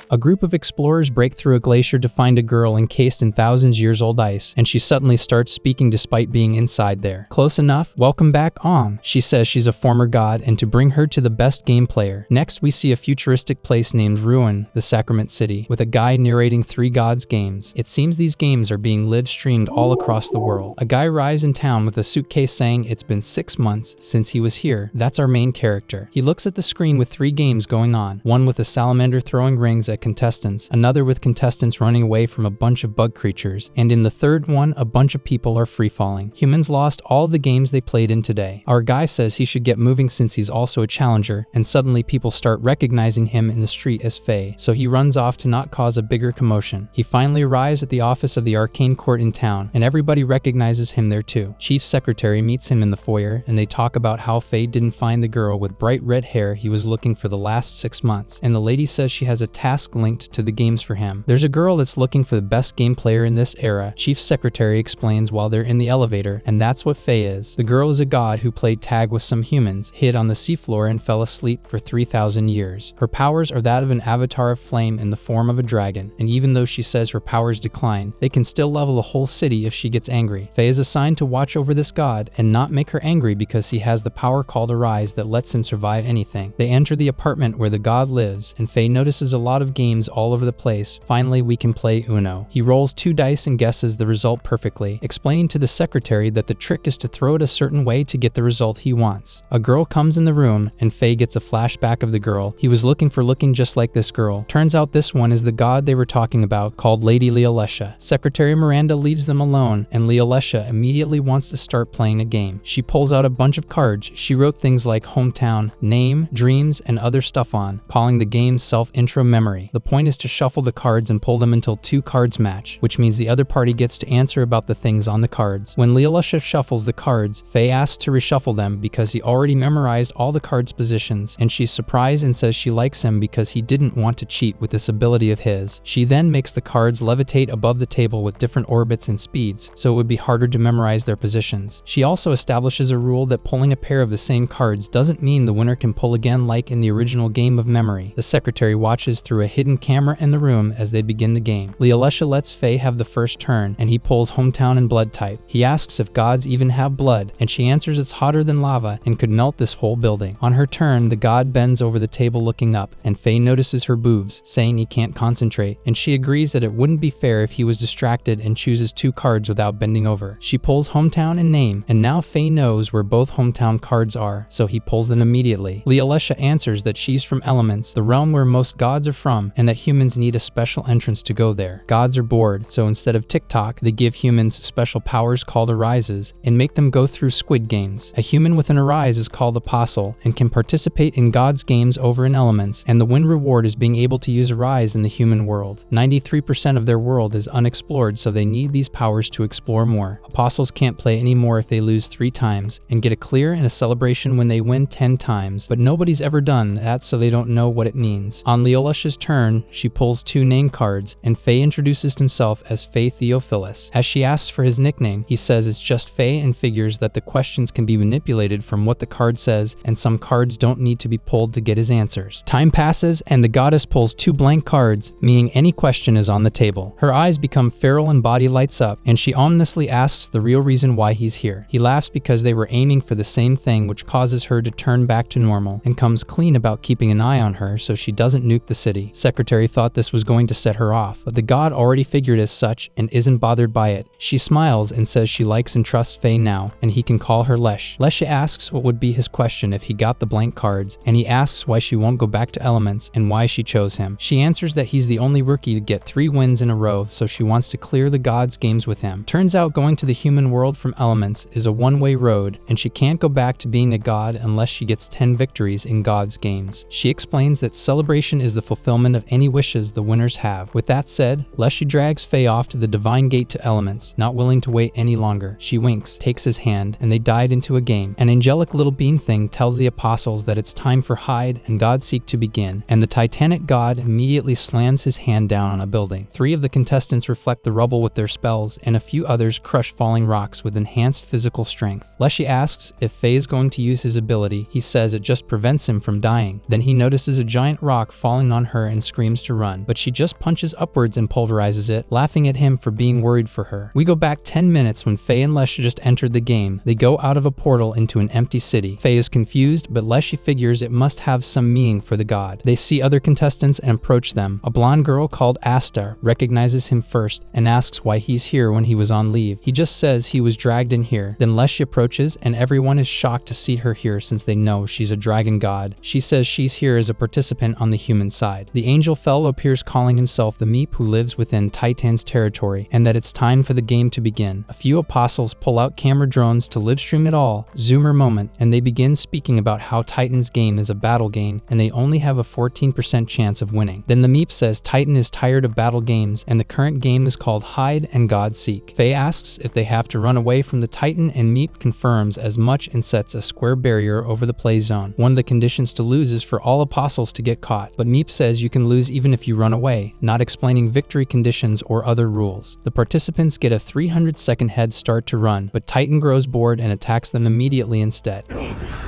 A group of explorers break through a glacier to find a girl encased in thousands-years-old ice, and she suddenly starts speaking despite being inside there. Close enough? Welcome back, Ong. She says she's a former god and to bring her to the best game player. Next, we see a futuristic place named Ruin, the Sacrament City, with a guy narrating 3 gods games. It seems these games are being live-streamed all across the world. A guy arrives in town with a suitcase saying it's been 6 months since he was here. That's our main character. He looks at the screen with 3 games going on, one with a salamander throwing rings at contestants, another with contestants running away from a bunch of bug creatures, and in the third one, a bunch of people are free-falling. Humans lost all the games they played in today. Our guy says he should get moving since he's also a challenger, and suddenly people start recognizing him in the street as Faye, so he runs off to not cause a bigger commotion. He finally arrives at the office of the arcane court in town, and everybody recognizes him there too. Chief Secretary meets him in the foyer, and they talk about how Faye didn't find the girl with bright red hair he was looking for the last 6 months, and the lady says she has a task linked to the games for him. There's a girl that's looking for the best game player in this era, Chief Secretary explains while they're in the elevator, and that's what Faye is. The girl is a god who played tag with some humans, hid on the seafloor and fell asleep for 3,000 years. Her powers are that of an avatar of flame in the form of a dragon, and even though she says her powers decline, they can still level a whole city if she gets angry. Faye is assigned to watch over this god and not make her angry because he has the power called Arise that lets him survive anything. They enter the apartment where the god lives, and Faye notices a lot of games all over the place. Finally, we can play Uno. He rolls 2 dice and guesses the result perfectly, explaining to the secretary that the trick is to throw it a certain way to get the result he wants. A girl comes in the room, and Faye gets a flashback of the girl he was looking just like this girl. Turns out this one is the god they were talking about, called Lady Leolesha. Secretary Miranda leaves them alone, and Leolesha immediately wants to start playing a game. She pulls out a bunch of cards she wrote things like hometown, name, dreams, and other stuff on, calling the game self-intro memory. The point is to shuffle the cards and pull them until 2 cards match, which means the other party gets to answer about the things on the cards. When Leolesha shuffles the cards, Faye asks to reshuffle them because he already memorized all the cards' positions, and she's surprised and says she likes him because he didn't want to cheat with this ability of his. She then makes the cards levitate above the table with different orbits and speeds, so it would be harder to memorize their positions. She also establishes a rule that pulling a pair of the same cards doesn't mean the winner can pull again like in the original game of memory. The secretary watches through a hidden camera in the room as they begin the game. Leolesha lets Faye have the first turn, and he pulls hometown and blood type. He asks if gods even have blood, and she answers it's hotter than lava and could melt this whole building. On her turn, the god bends over the table looking up, and Faye notices her boobs, saying he can't concentrate, and she agrees that it wouldn't be fair if he was distracted and chooses 2 cards without bending over. She pulls hometown and name, and now Faye knows where both hometown cards are, so he pulls them immediately. Leolesha answers that she's from Elements, the realm where most gods are from, and that humans need a special entrance to go there. Gods are bored, so instead of TikTok, they give humans special powers called Arises and make them go through Squid Games. A human with an Arise is called Apostle and can participate in God's games over in Elements, and the win reward is being able to use Arise in the human world. 93% of their world is unexplored, so they need these powers to explore more. Apostles can't play anymore if they lose 3 times, and get a clear and a celebration when they win 10 times, but nobody's ever done that, so they don't know what it means. On Leolesha's turn, she pulls 2 name cards, and Faye introduces himself as Faye Theophilus. As she asks for his nickname, he says it's just Faye and figures that the questions can be manipulated from what the card says, and some cards don't need to be pulled to get his answers. Time passes, and the goddess pulls 2 blank cards, meaning any question is on the table. Her eyes become feral and body lights up, and she ominously asks the real reason why he's here. He laughs because they were aiming for the same thing, which causes her to turn back to normal, and comes clean about keeping an eye on her so she doesn't nuke the city. Secretary thought this was going to set her off, but the god already figured as such and isn't bothered by it. She smiles and says she likes and trusts Faye now, and he can call her Lesh. Lesha asks what would be his question if he got the blank cards, and he asks why she won't go back to Elements and why she chose him. She answers that he's the only rookie to get 3 wins in a row, so she wants to clear the god's games with him. Turns out going to the human world from Elements is a one-way road, and she can't go back to being a god unless she gets 10 victories in God's games. She explains that celebration is the fulfillment of any wishes the winners have. With that said, Leshy drags Faye off to the divine gate to Elements, not willing to wait any longer. She winks, takes his hand, and they dive into a game. An angelic little bean thing tells the apostles that it's time for hide and God seek to begin, and the Titanic god immediately slams his hand down on a building. 3 of the contestants reflect the rubble with their spells, and a few others crush falling rocks with enhanced physical strength. Leshy asks if Faye is going to use his ability. He says it just prevents him from dying. Then he notices a giant rock falling on her and and screams to run, but she just punches upwards and pulverizes it, laughing at him for being worried for her. We go back 10 minutes when Faye and Leshy just entered the game. They go out of a portal into an empty city. Faye is confused, but Leshy figures it must have some meaning for the god. They see other contestants and approach them. A blonde girl called Asta recognizes him first and asks why he's here when he was on leave. He just says he was dragged in here. Then Leshy approaches and everyone is shocked to see her here since they know she's a dragon god. She says she's here as a participant on the human side. The angel fellow appears calling himself the Meep who lives within Titan's territory and that it's time for the game to begin. A few apostles pull out camera drones to live stream it all, zoomer moment, and they begin speaking about how Titan's game is a battle game and they only have a 14% chance of winning. Then the Meep says Titan is tired of battle games and the current game is called Hide and God Seek. Faye asks if they have to run away from the Titan and Meep confirms as much and sets a square barrier over the play zone. One of the conditions to lose is for all apostles to get caught, but Meep says you can lose even if you run away, not explaining victory conditions or other rules. The participants get a 300-second head start to run, but Titan grows bored and attacks them immediately instead.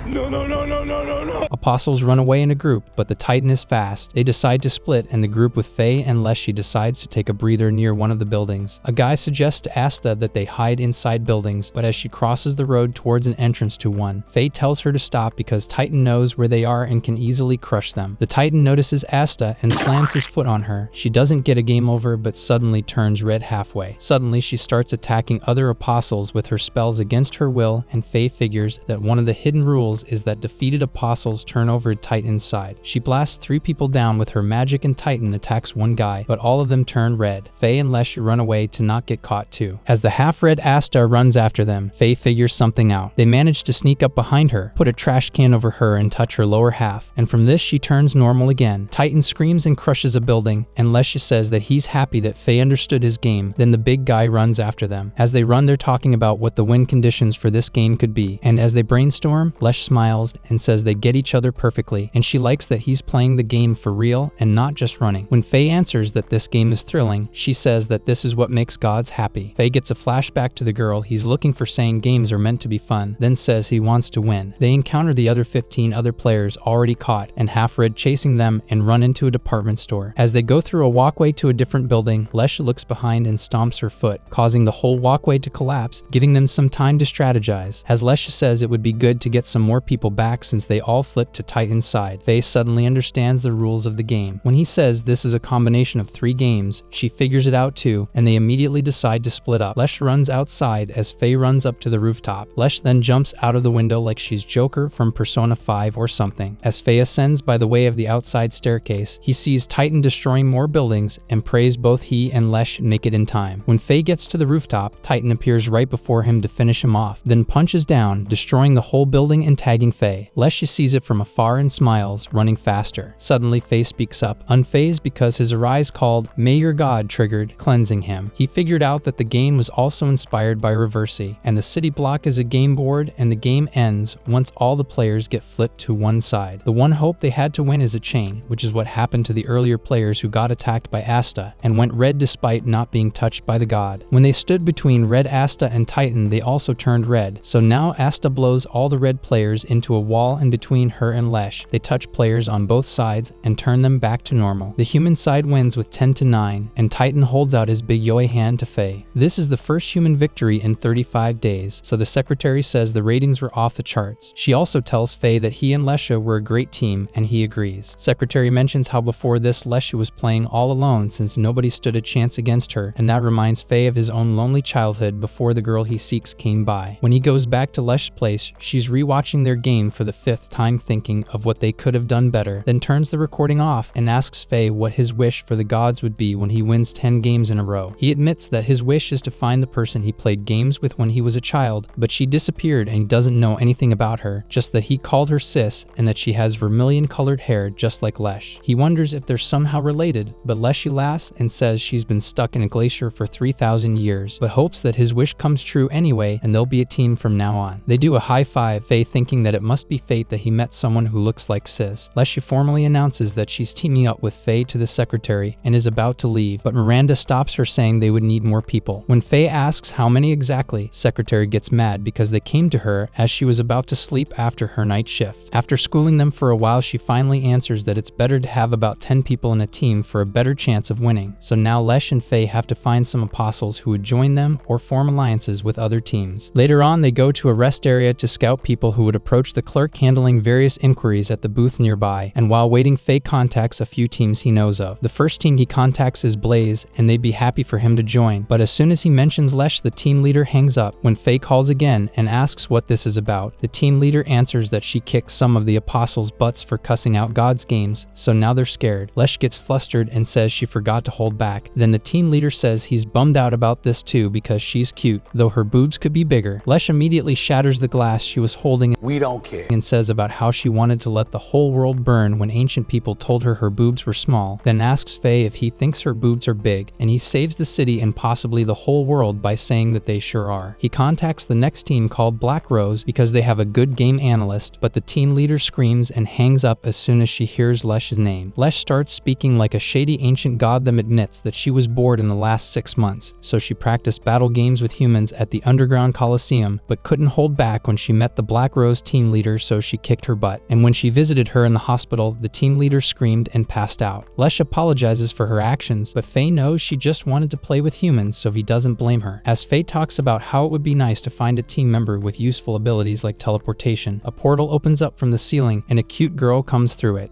No. Apostles run away in a group, but the Titan is fast. They decide to split and the group with Faye and Leshy decides to take a breather near one of the buildings. A guy suggests to Asta that they hide inside buildings, but as she crosses the road towards an entrance to one, Faye tells her to stop because Titan knows where they are and can easily crush them. The Titan notices Asta and slams his foot on her. She doesn't get a game over but suddenly turns red halfway. Suddenly she starts attacking other apostles with her spells against her will, and Faye figures that one of the hidden rules is that defeated apostles turn over Titan's side. She blasts 3 people down with her magic and Titan attacks one guy, but all of them turn red. Faye and Leshy run away to not get caught too. As the half-red Asta runs after them, Faye figures something out. They manage to sneak up behind her, put a trash can over her and touch her lower half, and from this she turns normal again. Titan screams and crushes a building, and Leshy says that he's happy that Faye understood his game. Then the big guy runs after them. As they run, they're talking about what the win conditions for this game could be, and as they brainstorm, Lesh smiles and says they get each other perfectly, and she likes that he's playing the game for real and not just running. When Faye answers that this game is thrilling, she says that this is what makes gods happy. Faye gets a flashback to the girl he's looking for saying games are meant to be fun, then says he wants to win. They encounter the other 15 other players already caught and half-red chasing them and run into a department store. As they go through a walkway to a different building, Lesh looks behind and stomps her foot, causing the whole walkway to collapse, giving them some time to strategize. As Lesh says it would be good to get some more people back since they all flipped to Titan's side. Faye suddenly understands the rules of the game. When he says this is a combination of 3 games, she figures it out too, and they immediately decide to split up. Lesh runs outside as Faye runs up to the rooftop. Lesh then jumps out of the window like she's Joker from Persona 5 or something. As Faye ascends by the way of the outside staircase, he sees Titan destroying more buildings and prays both he and Lesh make it in time. When Faye gets to the rooftop, Titan appears right before him to finish him off, then punches down, destroying the whole building and tagging Faye. Lesh sees it from afar and smiles, running faster. Suddenly Faye speaks up, unfazed because his arise called "May Your God" triggered, cleansing him. He figured out that the game was also inspired by Reversi, and the city block is a game board and the game ends once all the players get flipped to one side. The one hope they had to win is a chain, which is what happened to the earlier players who got attacked by Asta and went red despite not being touched by the god. When they stood between red Asta and Titan, they also turned red, so now Asta blows all the red players into a wall in between her and Lesh. They touch players on both sides and turn them back to normal. The human side wins with 10-9, and Titan holds out his big Yoi hand to Faye. This is the first human victory in 35 days, so the secretary says the ratings were off the charts. She also tells Faye that he and Lesha were a great team, and he agrees. Secretary mentions how before this Lesha was playing all alone since nobody stood a chance against her, and that reminds Faye of his own lonely childhood before the girl he seeks came by. When he goes back to Lesh's place, she's rewatching their game for the 5th time thinking of what they could have done better, then turns the recording off and asks Faye what his wish for the gods would be when he wins 10 games in a row. He admits that his wish is to find the person he played games with when he was a child, but she disappeared and he doesn't know anything about her, just that he called her sis and that she has vermilion-colored hair just like Lesh. He wonders if they're somehow related, but Leshy laughs and says she's been stuck in a glacier for 3,000 years, but hopes that his wish comes true anyway and they'll be a team from now on. They do a high five, Faye thinking that it must be fate that he met someone who looks like Sis. Leshy formally announces that she's teaming up with Faye to the secretary and is about to leave, but Miranda stops her saying they would need more people. When Faye asks how many exactly, secretary gets mad because they came to her as she was about to sleep after her night shift. After schooling them for a while, she finally answers that it's better to have a about 10 people in a team for a better chance of winning. So now Lesh and Faye have to find some apostles who would join them or form alliances with other teams. Later on, they go to a rest area to scout people who would approach the clerk handling various inquiries at the booth nearby, and while waiting, Faye contacts a few teams he knows of. The first team he contacts is Blaze, and they'd be happy for him to join, but as soon as he mentions Lesh, the team leader hangs up. When Faye calls again and asks what this is about, the team leader answers that she kicked some of the apostles' butts for cussing out God's games, so now they're scared. Lesh gets flustered and says she forgot to hold back. Then the team leader says he's bummed out about this too because she's cute, though her boobs could be bigger. Lesh immediately shatters the glass she was holding and says about how she wanted to let the whole world burn when ancient people told her boobs were small, then asks Faye if he thinks her boobs are big, and he saves the city and possibly the whole world by saying that they sure are. He contacts the next team called Black Rose because they have a good game analyst, but the team leader screams and hangs up as soon as she hears Lesh's name. Lesh starts speaking like a shady ancient god, then admits that she was bored in the last 6 months, so she practiced battle games with humans at the underground Coliseum, but couldn't hold back when she met the Black Rose team leader, so she kicked her butt. And when she visited her in the hospital, the team leader screamed and passed out. Lesh apologizes for her actions, but Faye knows she just wanted to play with humans, so he doesn't blame her. As Faye talks about how it would be nice to find a team member with useful abilities like teleportation, a portal opens up from the ceiling and a cute girl comes through it.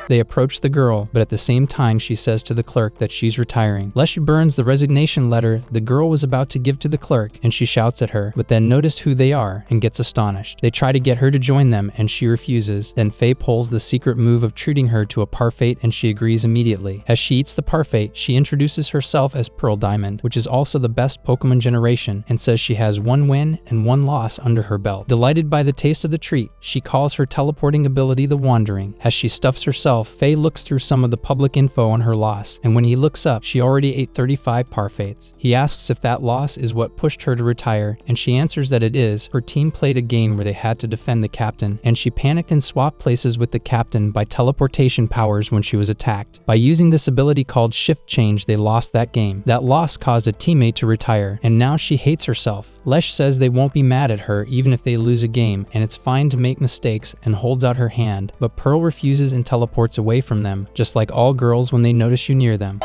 They approach the girl, but at the same time she says to the clerk that she's retiring. Lesh burns the resignation letter the girl was about to give to the clerk, and she shouts at her, but then noticed who they are and gets astonished. They try to get her to join them and she refuses. Then Faye pulls the secret move of treating her to a parfait and she agrees immediately. As she eats the parfait, she introduces herself as Pearl Diamond, which is also the best Pokemon generation, and says she has 1 win and 1 loss under her belt. Delighted by the taste of the treat, she calls her teleporting ability the Wandering. As she stuffs herself, Faye looks through some of the public info on her loss, and when he looks up, she already ate 35 parfaits. He asks if that loss is what pushed her to retire, and she answers that it is. Her team played a game where they had to defend the captain, and she panicked and swapped places with the captain by teleportation powers when she was attacked. By using this ability called Shift Change, they lost that game. That loss caused a teammate to retire, and now she hates herself. Lesh says they won't be mad at her even if they lose a game, and it's fine to make mistakes, and holds out her hand, but Pearl refuses and teleports away from them, just like all girls when they notice you near them.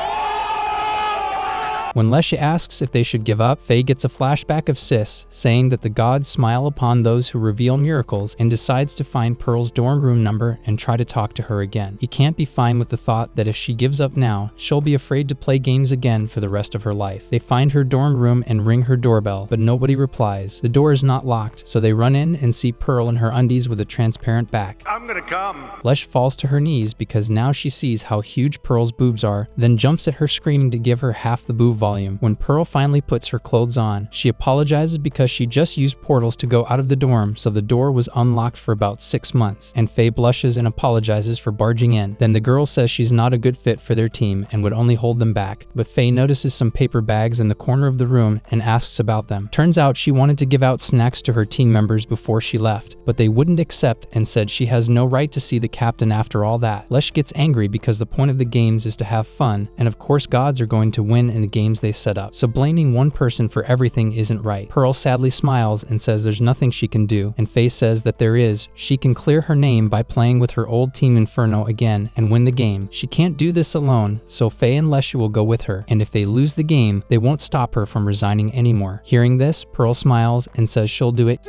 When Lesh asks if they should give up, Faye gets a flashback of Sis, saying that the gods smile upon those who reveal miracles, and decides to find Pearl's dorm room number and try to talk to her again. He can't be fine with the thought that if she gives up now, she'll be afraid to play games again for the rest of her life. They find her dorm room and ring her doorbell, but nobody replies. The door is not locked, so they run in and see Pearl in her undies with a transparent back. I'm gonna come. Lesh falls to her knees because now she sees how huge Pearl's boobs are, then jumps at her screaming to give her half the boob volume. When Pearl finally puts her clothes on, she apologizes because she just used portals to go out of the dorm, so the door was unlocked for about 6 months, and Faye blushes and apologizes for barging in. Then the girl says she's not a good fit for their team and would only hold them back, but Faye notices some paper bags in the corner of the room and asks about them. Turns out she wanted to give out snacks to her team members before she left, but they wouldn't accept and said she has no right to see the captain after all that. Lesh gets angry because the point of the games is to have fun, and of course gods are going to win in the games they set up, so blaming one person for everything isn't right. Pearl sadly smiles and says there's nothing she can do, and Faye says that there is. She can clear her name by playing with her old team Inferno again and win the game. She can't do this alone, so Faye and Leshy will go with her, and if they lose the game, they won't stop her from resigning anymore. Hearing this, Pearl smiles and says she'll do it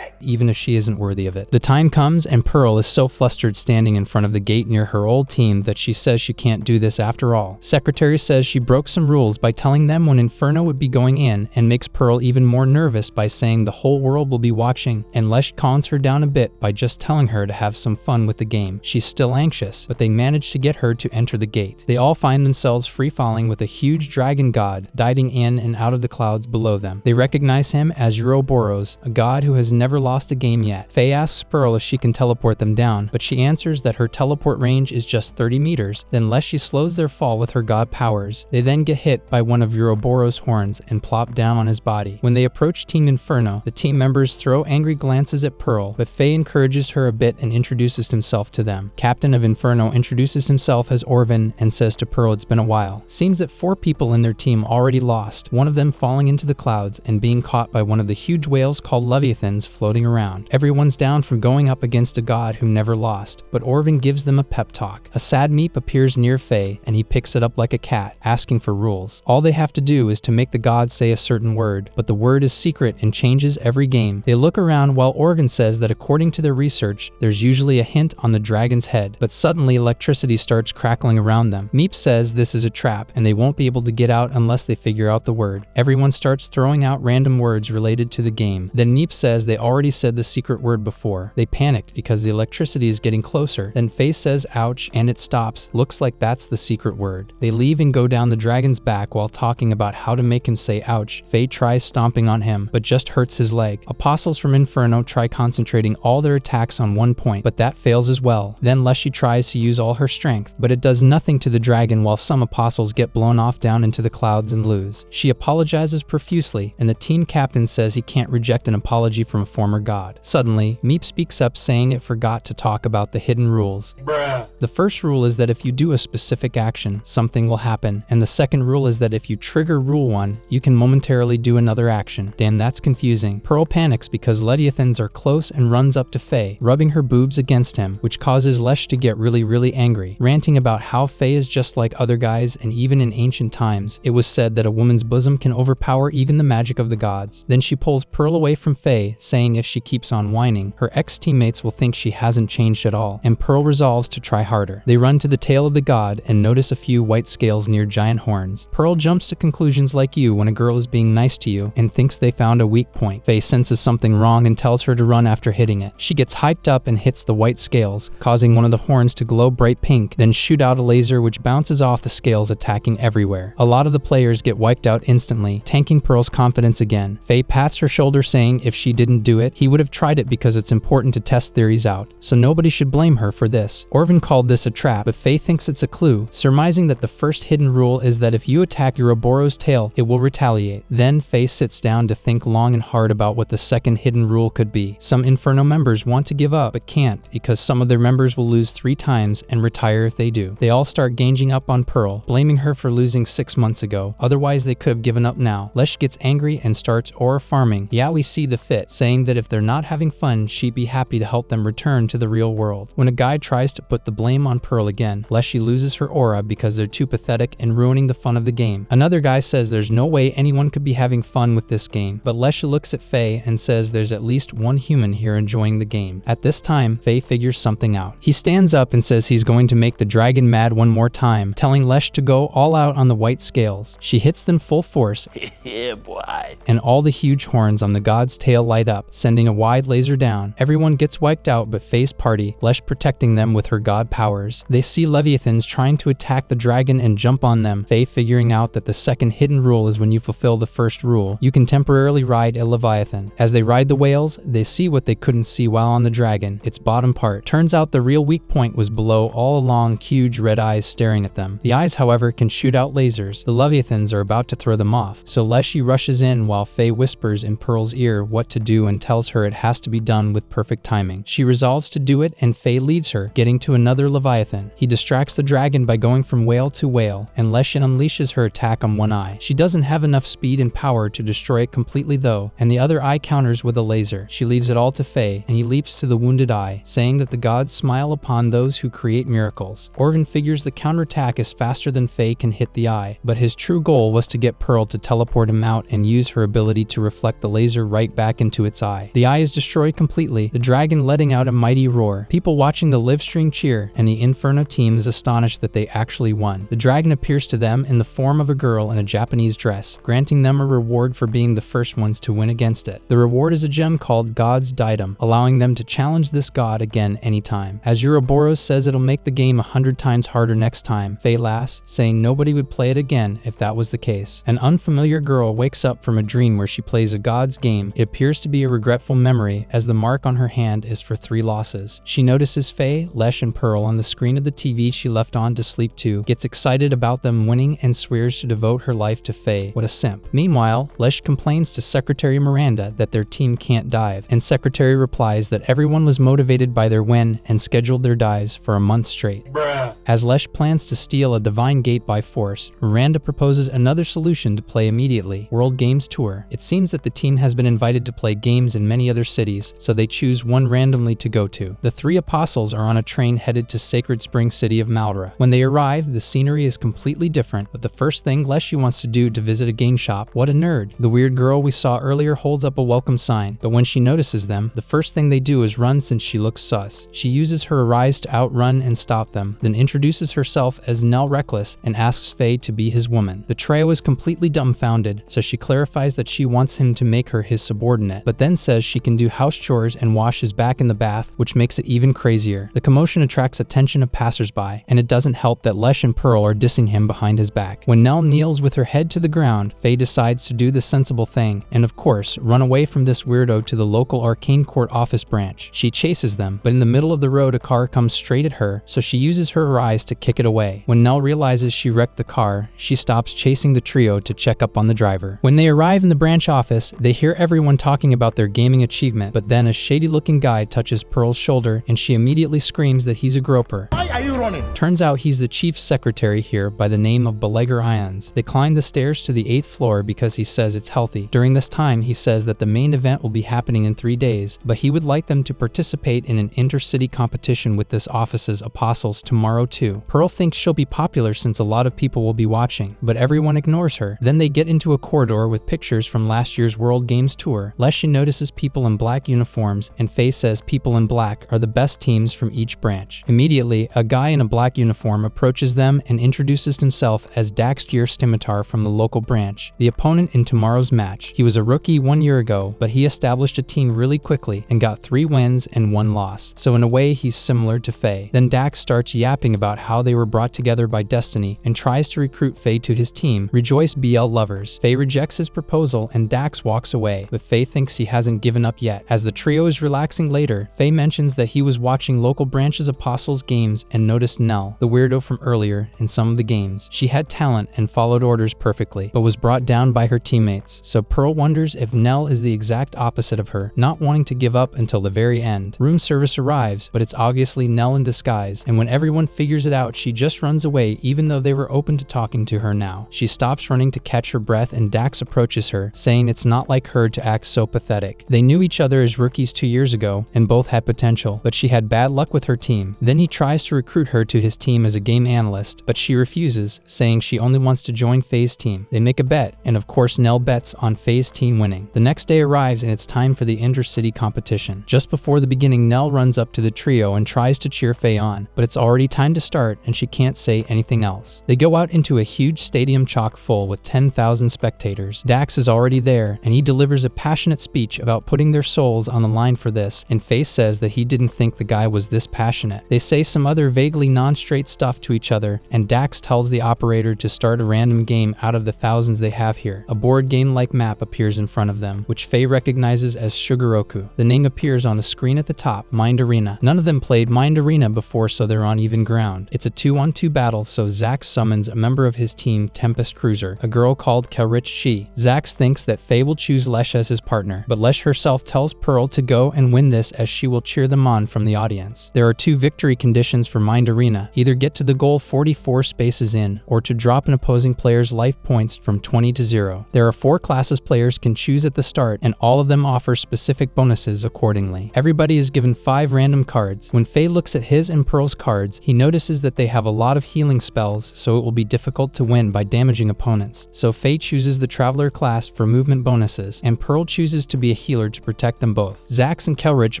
even if she isn't worthy of it. The time comes and Pearl is so flustered standing in front of the gate near her old team that she says she can't do this after all. Secretary says she broke some rules by telling them when Inferno would be going in, and makes Pearl even more nervous by saying the whole world will be watching, and Lesh calms her down a bit by just telling her to have some fun with the game. She's still anxious, but they manage to get her to enter the gate. They all find themselves free-falling with a huge dragon god diving in and out of the clouds below them. They recognize him as Ouroboros, a god who has never lost a game yet. Faye asks Pearl if she can teleport them down, but she answers that her teleport range is just 30 meters. Then Leshy slows their fall with her god powers. They then get hit by one of Ouroboros' horns and plop down on his body. When they approach Team Inferno, the team members throw angry glances at Pearl, but Faye encourages her a bit and introduces himself to them. Captain of Inferno introduces himself as Orvin and says to Pearl it's been a while. Seems that 4 people in their team already lost, one of them falling into the clouds and being caught by one of the huge whales called Leviathans floating floating around. Everyone's down for going up against a god who never lost, but Orvin gives them a pep talk. A sad Meep appears near Faye, and he picks it up like a cat, asking for rules. All they have to do is to make the god say a certain word, but the word is secret and changes every game. They look around while Orvin says that according to their research, there's usually a hint on the dragon's head, but suddenly electricity starts crackling around them. Meep says this is a trap, and they won't be able to get out unless they figure out the word. Everyone starts throwing out random words related to the game. Then Meep says they already said the secret word before. They panic because the electricity is getting closer. Then Faye says ouch, and it stops. Looks like that's the secret word. They leave and go down the dragon's back while talking about how to make him say ouch. Faye tries stomping on him, but just hurts his leg. Apostles from Inferno try concentrating all their attacks on one point, but that fails as well. Then Leshy tries to use all her strength, but it does nothing to the dragon while some apostles get blown off down into the clouds and lose. She apologizes profusely, and the team captain says he can't reject an apology from a former god. Suddenly, Meep speaks up saying it forgot to talk about the hidden rules. Bruh. The first rule is that if you do a specific action, something will happen, and the second rule is that if you trigger rule 1, you can momentarily do another action. Damn, that's confusing. Pearl panics because Leviathans are close and runs up to Faye, rubbing her boobs against him, which causes Lesh to get really angry, ranting about how Faye is just like other guys, and even in ancient times, it was said that a woman's bosom can overpower even the magic of the gods. Then she pulls Pearl away from Faye, saying if she keeps on whining, her ex-teammates will think she hasn't changed at all, and Pearl resolves to try harder. They run to the tail of the god and notice a few white scales near giant horns. Pearl jumps to conclusions like you when a girl is being nice to you and thinks they found a weak point. Faye senses something wrong and tells her to run after hitting it. She gets hyped up and hits the white scales, causing one of the horns to glow bright pink, then shoot out a laser which bounces off the scales, attacking everywhere. A lot of the players get wiped out instantly, tanking Pearl's confidence again. Faye pats her shoulder saying if she didn't do it, he would have tried it because it's important to test theories out, so nobody should blame her for this. Orvin called this a trap, but Faye thinks it's a clue, surmising that the first hidden rule is that if you attack Ouroboros' tail, it will retaliate. Then Faye sits down to think long and hard about what the second hidden rule could be. Some Inferno members want to give up, but can't, because some of their members will lose 3 times and retire if they do. They all start ganging up on Pearl, blaming her for losing 6 months ago, otherwise they could have given up now. Lesh gets angry and starts aura farming. Yeah, we see the fit, saying that if they're not having fun, she'd be happy to help them return to the real world. When a guy tries to put the blame on Pearl again, Leshy loses her aura because they're too pathetic and ruining the fun of the game. Another guy says there's no way anyone could be having fun with this game, but Leshy looks at Faye and says there's at least one human here enjoying the game. At this time, Faye figures something out. He stands up and says he's going to make the dragon mad one more time, telling Lesh to go all out on the white scales. She hits them full force, Yeah, boy. and all the huge horns on the god's tail light up, sending a wide laser down. Everyone gets wiped out but Faye's party, Lesh protecting them with her god powers. They see Leviathans trying to attack the dragon and jump on them, Faye figuring out that the second hidden rule is when you fulfill the first rule, you can temporarily ride a Leviathan. As they ride the whales, they see what they couldn't see while on the dragon, its bottom part. Turns out the real weak point was below all along, huge red eyes staring at them. The eyes, however, can shoot out lasers. The Leviathans are about to throw them off, so Leshy rushes in while Faye whispers in Pearl's ear what to do and tells her it has to be done with perfect timing. She resolves to do it and Faye leaves her, getting to another Leviathan. He distracts the dragon by going from whale to whale, and Leshy unleashes her attack on one eye. She doesn't have enough speed and power to destroy it completely though, and the other eye counters with a laser. She leaves it all to Faye, and he leaps to the wounded eye, saying that the gods smile upon those who create miracles. Orvin figures the counterattack is faster than Faye can hit the eye, but his true goal was to get Pearl to teleport him out and use her ability to reflect the laser right back into its eye. The eye is destroyed completely, the dragon letting out a mighty roar. People watching the livestream cheer, and the Inferno team is astonished that they actually won. The dragon appears to them in the form of a girl in a Japanese dress, granting them a reward for being the first ones to win against it. The reward is a gem called God's Diadem, allowing them to challenge this god again anytime. As Ouroboros says it'll make the game 100 times harder next time, Faye laughs, saying nobody would play it again if that was the case. An unfamiliar girl wakes up from a dream where she plays a god's game. It appears to be a regretful memory, as the mark on her hand is for 3 losses. She notices Faye, Lesh, and Pearl on the screen of the TV she left on to sleep to, gets excited about them winning and swears to devote her life to Faye. What a simp. Meanwhile, Lesh complains to Secretary Miranda that their team can't dive, and Secretary replies that everyone was motivated by their win and scheduled their dives for a month straight. Bruh. As Lesh plans to steal a divine gate by force, Miranda proposes another solution to play immediately: World Games Tour. It seems that the team has been invited to play games in many other cities, so they choose one randomly to go to. The three apostles are on a train headed to Sacred Spring City of Maldra. When they arrive, the scenery is completely different, but the first thing Leshy wants to do to visit a game shop. What a nerd. The weird girl we saw earlier holds up a welcome sign, but when she notices them, the first thing they do is run since she looks sus. She uses her rise to outrun and stop them, then introduces herself as Nell Reckless and asks Faye to be his woman. The trio is completely dumbfounded, so she clarifies that she wants him to make her his subordinate, but then says she can do house chores and wash his back in the bath, which makes it even crazier. The commotion attracts attention of passersby, and it doesn't help that Lesh and Pearl are dissing him behind his back. When Nell kneels with her head to the ground, Faye decides to do the sensible thing, and of course, run away from this weirdo to the local arcane court office branch. She chases them, but in the middle of the road a car comes straight at her, so she uses her rise to kick it away. When Nell realizes she wrecked the car, she stops chasing the trio to check up on the driver. When they arrive in the branch office, they hear everyone talking about their gaming achievement, but then a shady-looking guy touches Pearl's shoulder, and she immediately screams that he's a groper. Why are you running? Turns out he's the chief secretary here by the name of Belegar Ions. They climb the stairs to the 8th floor because he says it's healthy. During this time, he says that the main event will be happening in 3 days, but he would like them to participate in an intercity competition with this office's apostles tomorrow too. Pearl thinks she'll be popular since a lot of people will be watching, but everyone ignores her. Then they get into a corridor with pictures from last year's World Games Tour. Leshy notices people in black uniforms, and Faye says people in black are the best teams from each branch. Immediately, a guy in a black uniform approaches them and introduces himself as Dax Gear Scimitar from the local branch, the opponent in tomorrow's match. He was a rookie 1 year ago, but he established a team really quickly and got 3 wins and 1 loss, so in a way he's similar to Faye. Then Dax starts yapping about how they were brought together by destiny and tries to recruit Faye to his team. Rejoice BL lovers. Faye rejects his proposal and Dax walks away, but Faye thinks he hasn't given up yet. As the trio is relaxing later, Faye mentions that he was watching local branches apostles games and noticed Nell, the weirdo from earlier, in some of the games. She had talent and followed orders perfectly, but was brought down by her teammates, so Pearl wonders if Nell is the exact opposite of her, not wanting to give up until the very end. Room service arrives, but it's obviously Nell in disguise, and when everyone figures it out, she just runs away even though they were open to talking to her now. She stops running to catch her breath and Dax approaches her, saying it's not like her to act so pathetic. They knew each other as rookies 2 years ago, and both had potential, but she had bad luck with her team. Then he tries to recruit her to his team as a game analyst, but she refuses, saying she only wants to join Faye's team. They make a bet, and of course Nell bets on Faye's team winning. The next day arrives and it's time for the intercity competition. Just before the beginning, Nell runs up to the trio and tries to cheer Faye on, but it's already time to start and she can't say anything else. They go out into a huge stadium chock full with 10,000 spectators. Dax is already there, and he delivers a passionate speech about putting their souls on the line for this, and Faye says that he didn't think the guy was this passionate. They say some other vaguely non-straight stuff to each other, and Dax tells the operator to start a random game out of the thousands they have here. A board game-like map appears in front of them, which Faye recognizes as Sugoroku. The name appears on a screen at the top, Mind Arena. None of them played Mind Arena before, so they're on even ground. It's a 2-on-2 battle, so Zax summons a member of his team, Tempest Cruiser, a girl called Kelrich Shi. Zax thinks that Faye will choose Lesh as his partner, but Lesh herself tells Pearl to go and win this as she will cheer them on from the audience. There are 2 victory conditions for Mind Arena: either get to the goal 44 spaces in, or to drop an opposing player's life points from 20 to 0. There are 4 classes players can choose at the start, and all of them offer specific bonuses accordingly. Everybody is given 5 random cards. When Faye looks at his and Pearl's cards, he notices that they have a lot of healing spells, so it will be difficult to win by damaging opponents. So Faye chooses the Traveler class for movement bonuses, and Pearl chooses to be a healer to protect them both. Zax and Kelrich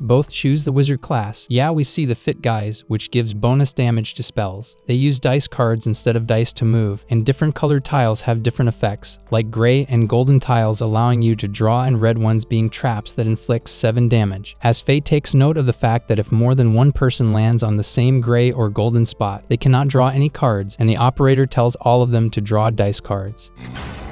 both choose the Wizard class. Yeah, we see the Fit guys, which gives bonus damage to spells. They use dice cards instead of dice to move, and different colored tiles have different effects, like gray and golden tiles allowing you to draw and red ones being traps that inflict 7 damage. As Faye takes note of the fact that if more than one person lands on the same gray or golden spot, they cannot draw any cards, and the operator tells all of them to draw dice cards.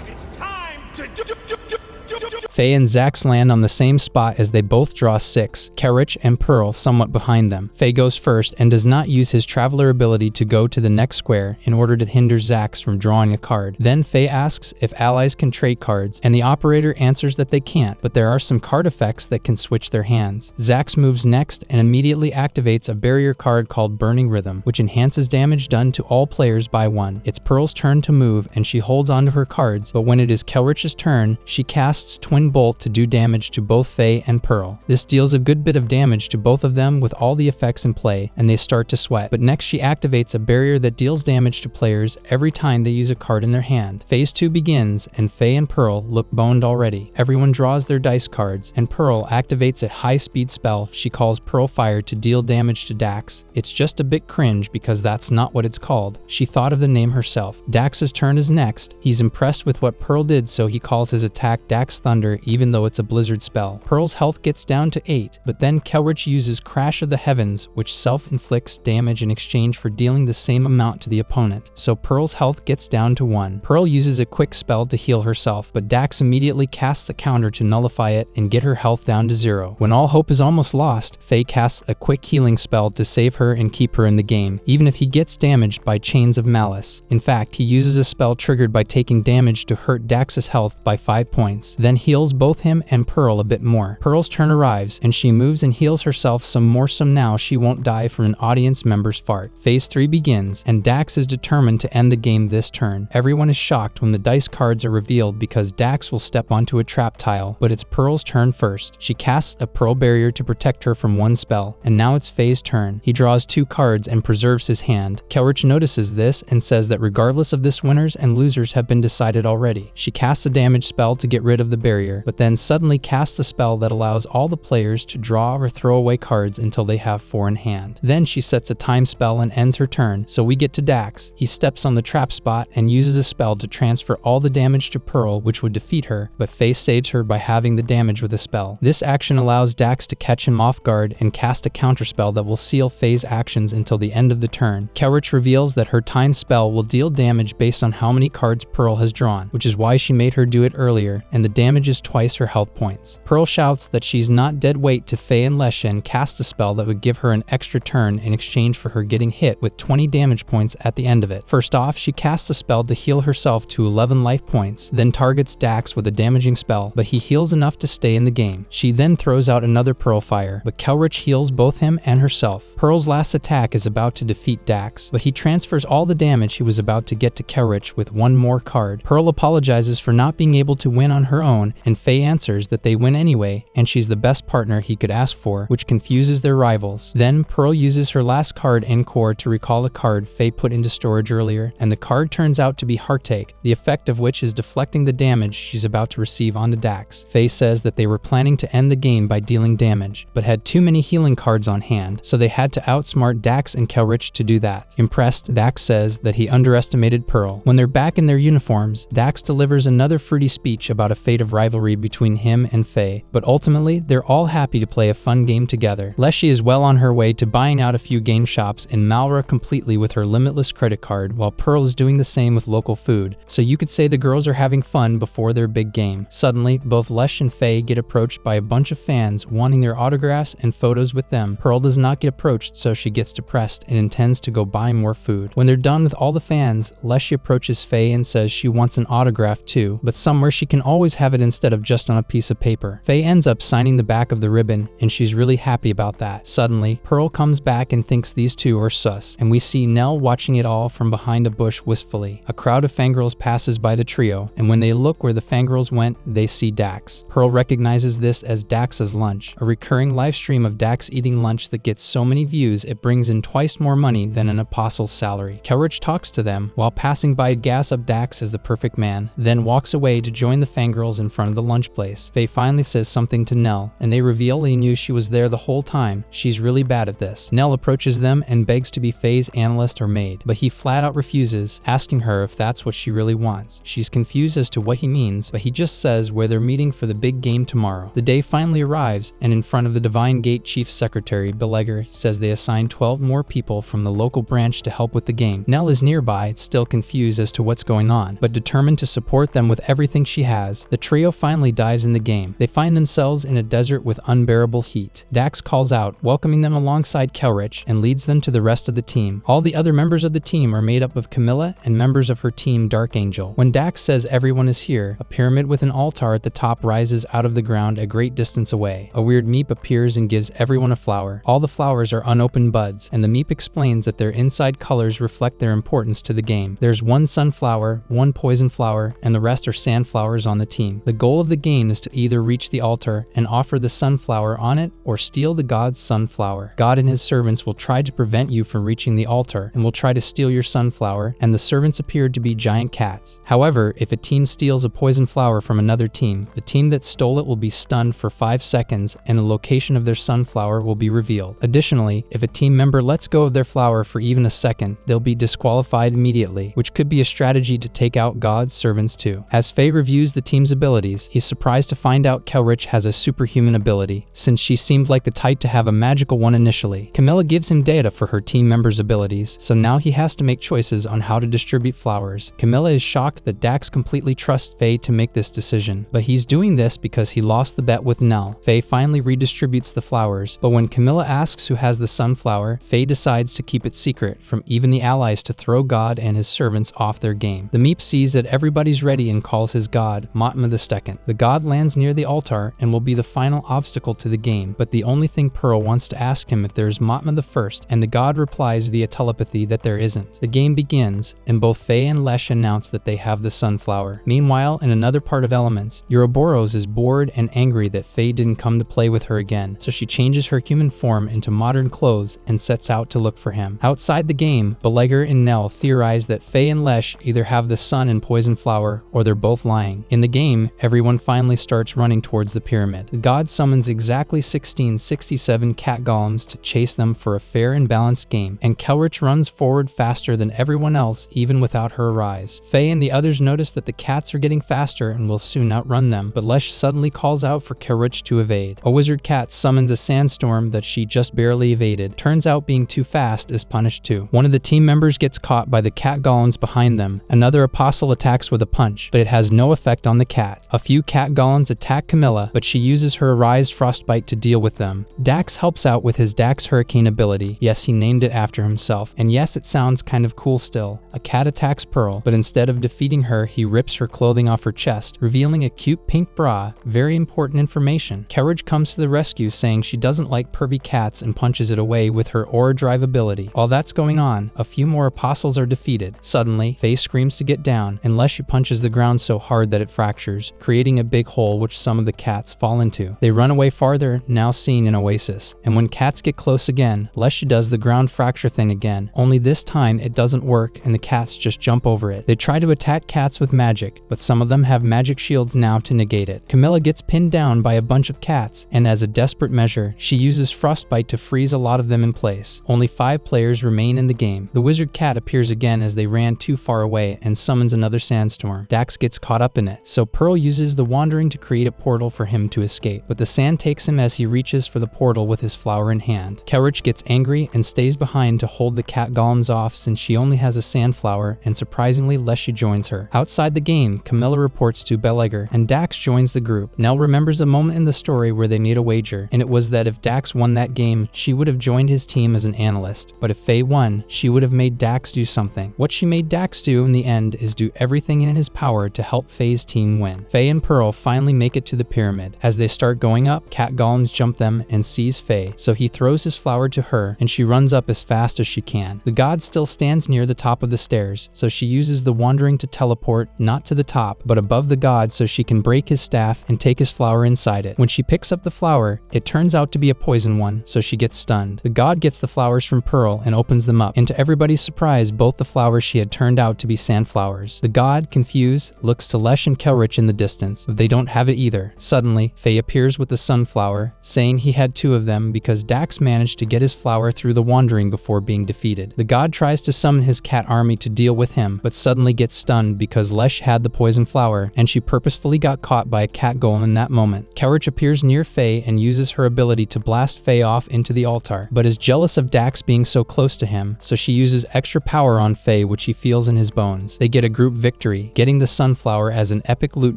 It's time to Faye and Zax land on the same spot as they both draw 6, Kelrich and Pearl somewhat behind them. Faye goes first and does not use his traveler ability to go to the next square in order to hinder Zax from drawing a card. Then Faye asks if allies can trade cards, and the operator answers that they can't, but there are some card effects that can switch their hands. Zax moves next and immediately activates a barrier card called Burning Rhythm, which enhances damage done to all players by 1. It's Pearl's turn to move and she holds onto her cards, but when it is Kelrich's turn, she casts Twin Bolt to do damage to both Faye and Pearl. This deals a good bit of damage to both of them with all the effects in play, and they start to sweat. But next she activates a barrier that deals damage to players every time they use a card in their hand. Phase 2 begins, and Faye and Pearl look boned already. Everyone draws their dice cards, and Pearl activates a high-speed spell she calls Pearl Fire to deal damage to Dax. It's just a bit cringe because that's not what it's called. She thought of the name herself. Dax's turn is next. He's impressed with what Pearl did, so he calls his attack Dax Thunder even though it's a blizzard spell. Pearl's health gets down to 8, but then Kelrich uses Crash of the Heavens, which self-inflicts damage in exchange for dealing the same amount to the opponent, so Pearl's health gets down to 1. Pearl uses a quick spell to heal herself, but Dax immediately casts a counter to nullify it and get her health down to 0. When all hope is almost lost, Faye casts a quick healing spell to save her and keep her in the game, even if he gets damaged by Chains of Malice. In fact, he uses a spell triggered by taking damage to hurt Dax's health by 5 points, then heals both him and Pearl a bit more. Pearl's turn arrives, and she moves and heals herself some more, so now she won't die from an audience member's fart. Phase 3 begins, and Dax is determined to end the game this turn. Everyone is shocked when the dice cards are revealed because Dax will step onto a trap tile, but it's Pearl's turn first. She casts a Pearl Barrier to protect her from 1 spell, and now it's Faye's turn. He draws 2 cards and preserves his hand. Kelrich notices this and says that regardless of this, winners and losers have been decided already. She casts a damage spell to get rid of the barrier, but then suddenly casts a spell that allows all the players to draw or throw away cards until they have 4 in hand. Then she sets a time spell and ends her turn, so we get to Dax. He steps on the trap spot and uses a spell to transfer all the damage to Pearl, which would defeat her, but Faye saves her by having the damage with a spell. This action allows Dax to catch him off guard and cast a counterspell that will seal Faye's actions until the end of the turn. Kelrich reveals that her time spell will deal damage based on how many cards Pearl has drawn, which is why she made her do it earlier, and the damage is twice her health points. Pearl shouts that she's not dead weight to Faye and Lesha and casts a spell that would give her an extra turn in exchange for her getting hit with 20 damage points at the end of it. First off, she casts a spell to heal herself to 11 life points, then targets Dax with a damaging spell, but he heals enough to stay in the game. She then throws out another Pearl Fire, but Kelrich heals both him and herself. Pearl's last attack is about to defeat Dax, but he transfers all the damage he was about to get to Kelrich with 1 more card. Pearl apologizes for not being able to win on her own, and Faye answers that they win anyway, and she's the best partner he could ask for, which confuses their rivals. Then Pearl uses her last card, Encore, to recall a card Faye put into storage earlier, and the card turns out to be Heartache, the effect of which is deflecting the damage she's about to receive onto Dax. Faye says that they were planning to end the game by dealing damage, but had too many healing cards on hand, so they had to outsmart Dax and Kelrich to do that. Impressed, Dax says that he underestimated Pearl. When they're back in their uniforms, Dax delivers another fruity speech about a fate of rivalry between him and Faye, but ultimately, they're all happy to play a fun game together. Leshy is well on her way to buying out a few game shops in Malra completely with her limitless credit card, while Pearl is doing the same with local food, so you could say the girls are having fun before their big game. Suddenly, both Lesh and Faye get approached by a bunch of fans wanting their autographs and photos with them. Pearl does not get approached, so she gets depressed and intends to go buy more food. When they're done with all the fans, Leshy approaches Faye and says she wants an autograph too, but somewhere she can always have it instead of just on a piece of paper. Faye ends up signing the back of the ribbon, and she's really happy about that. Suddenly, Pearl comes back and thinks these two are sus, and we see Nell watching it all from behind a bush wistfully. A crowd of fangirls passes by the trio, and when they look where the fangirls went, they see Dax. Pearl recognizes this as Dax's lunch, a recurring live stream of Dax eating lunch that gets so many views it brings in twice more money than an apostle's salary. Kelrich talks to them while passing by gas up Dax as the perfect man, then walks away to join the fangirls in front of the lunch place. Faye finally says something to Nell, and they reveal he knew she was there the whole time. She's really bad at this. Nell approaches them and begs to be Faye's analyst or maid, but he flat out refuses, asking her if that's what she really wants. She's confused as to what he means, but he just says where they're meeting for the big game tomorrow. The day finally arrives, and in front of the Divine Gate Chief Secretary, Belegar says they assigned 12 more people from the local branch to help with the game. Nell is nearby, still confused as to what's going on, but determined to support them with everything she has. The trio finally dives in the game. They find themselves in a desert with unbearable heat. Dax calls out, welcoming them alongside Kelrich, and leads them to the rest of the team. All the other members of the team are made up of Camilla and members of her team Dark Angel. When Dax says everyone is here, a pyramid with an altar at the top rises out of the ground a great distance away. A weird meep appears and gives everyone a flower. All the flowers are unopened buds, and the meep explains that their inside colors reflect their importance to the game. There's one sunflower, one poison flower, and the rest are sandflowers on the team. The goal of the game is to either reach the altar and offer the sunflower on it, or steal the god's sunflower. God and his servants will try to prevent you from reaching the altar, and will try to steal your sunflower, and the servants appeared to be giant cats. However, if a team steals a poison flower from another team, the team that stole it will be stunned for 5 seconds, and the location of their sunflower will be revealed. Additionally, if a team member lets go of their flower for even a second, they'll be disqualified immediately, which could be a strategy to take out God's servants too. As Faye reviews the team's abilities, he's surprised to find out Kelrich has a superhuman ability, since she seemed like the type to have a magical one initially. Camilla gives him data for her team members' abilities, so now he has to make choices on how to distribute flowers. Camilla is shocked that Dax completely trusts Faye to make this decision, but he's doing this because he lost the bet with Nell. Faye finally redistributes the flowers, but when Camilla asks who has the sunflower, Faye decides to keep it secret from even the allies to throw God and his servants off their game. The Meep sees that everybody's ready and calls his god, Matma II. The god lands near the altar and will be the final obstacle to the game, but the only thing Pearl wants to ask him if there is Matma I, and the god replies via telepathy that there isn't. The game begins, and both Faye and Lesh announce that they have the sunflower. Meanwhile, in another part of Elements, Ouroboros is bored and angry that Faye didn't come to play with her again, so she changes her human form into modern clothes and sets out to look for him. Outside the game, Belegar and Nell theorize that Faye and Lesh either have the sun and poison flower, or they're both lying. In the game, everyone finally starts running towards the pyramid. The god summons exactly 1667 cat golems to chase them for a fair and balanced game, and Kelrich runs forward faster than everyone else even without her rise. Faye and the others notice that the cats are getting faster and will soon outrun them, but Lesh suddenly calls out for Kelrich to evade. A wizard cat summons a sandstorm that she just barely evaded. Turns out being too fast is punished too. One of the team members gets caught by the cat golems behind them. Another apostle attacks with a punch, but it has no effect on the cat. A few cat golems attack Camilla, but she uses her Arise Frostbite to deal with them. Dax helps out with his Dax Hurricane ability. Yes, he named it after himself. And yes, it sounds kind of cool still. A cat attacks Pearl, but instead of defeating her, he rips her clothing off her chest, revealing a cute pink bra. Very important information. Kelrich comes to the rescue saying she doesn't like pervy cats and punches it away with her Aura Drive ability. While that's going on, a few more apostles are defeated. Suddenly, Faye screams to get down, unless she punches the ground so hard that it fractures, creating a big hole which some of the cats fall into. They run away farther, now seeing an oasis. And when cats get close again, Leshy does the ground fracture thing again, only this time it doesn't work and the cats just jump over it. They try to attack cats with magic, but some of them have magic shields now to negate it. Camilla gets pinned down by a bunch of cats, and as a desperate measure, she uses Frostbite to freeze a lot of them in place. Only 5 players remain in the game. The wizard cat appears again as they ran too far away and summons another sandstorm. Dax gets caught up in it, so Pearl uses the Wandering to create a portal for him to escape, but the sand takes him as he reaches for the portal with his flower in hand. Kelrich gets angry and stays behind to hold the cat golems off since she only has a sandflower, and surprisingly Leshy joins her. Outside the game, Camilla reports to Belegar, and Dax joins the group. Nell remembers a moment in the story where they made a wager, and it was that if Dax won that game, she would have joined his team as an analyst, but if Faye won, she would have made Dax do something. What she made Dax do in the end is do everything in his power to help Faye's team win. Faye and Pearl finally make it to the pyramid. As they start going up, cat golems jump them and sees Faye, so he throws his flower to her, and she runs up as fast as she can. The god still stands near the top of the stairs, so she uses the Wandering to teleport, not to the top, but above the god so she can break his staff and take his flower inside it. When she picks up the flower, it turns out to be a poison one, so she gets stunned. The god gets the flowers from Pearl and opens them up, and to everybody's surprise, both the flowers she had turned out to be sandflowers. The god, confused, looks to Lesh and Kelrich in the distance, but they don't have it either. Suddenly, Faye appears with the sunflower, saying he had 2 of them because Dax managed to get his flower through the Wandering before being defeated. The god tries to summon his cat army to deal with him, but suddenly gets stunned because Lesh had the poison flower, and she purposefully got caught by a cat golem in that moment. Kelrich appears near Faye and uses her ability to blast Faye off into the altar, but is jealous of Dax being so close to him, so she uses extra power on Faye which he feels in his bones. They get a group victory, getting the sunflower as an epic loot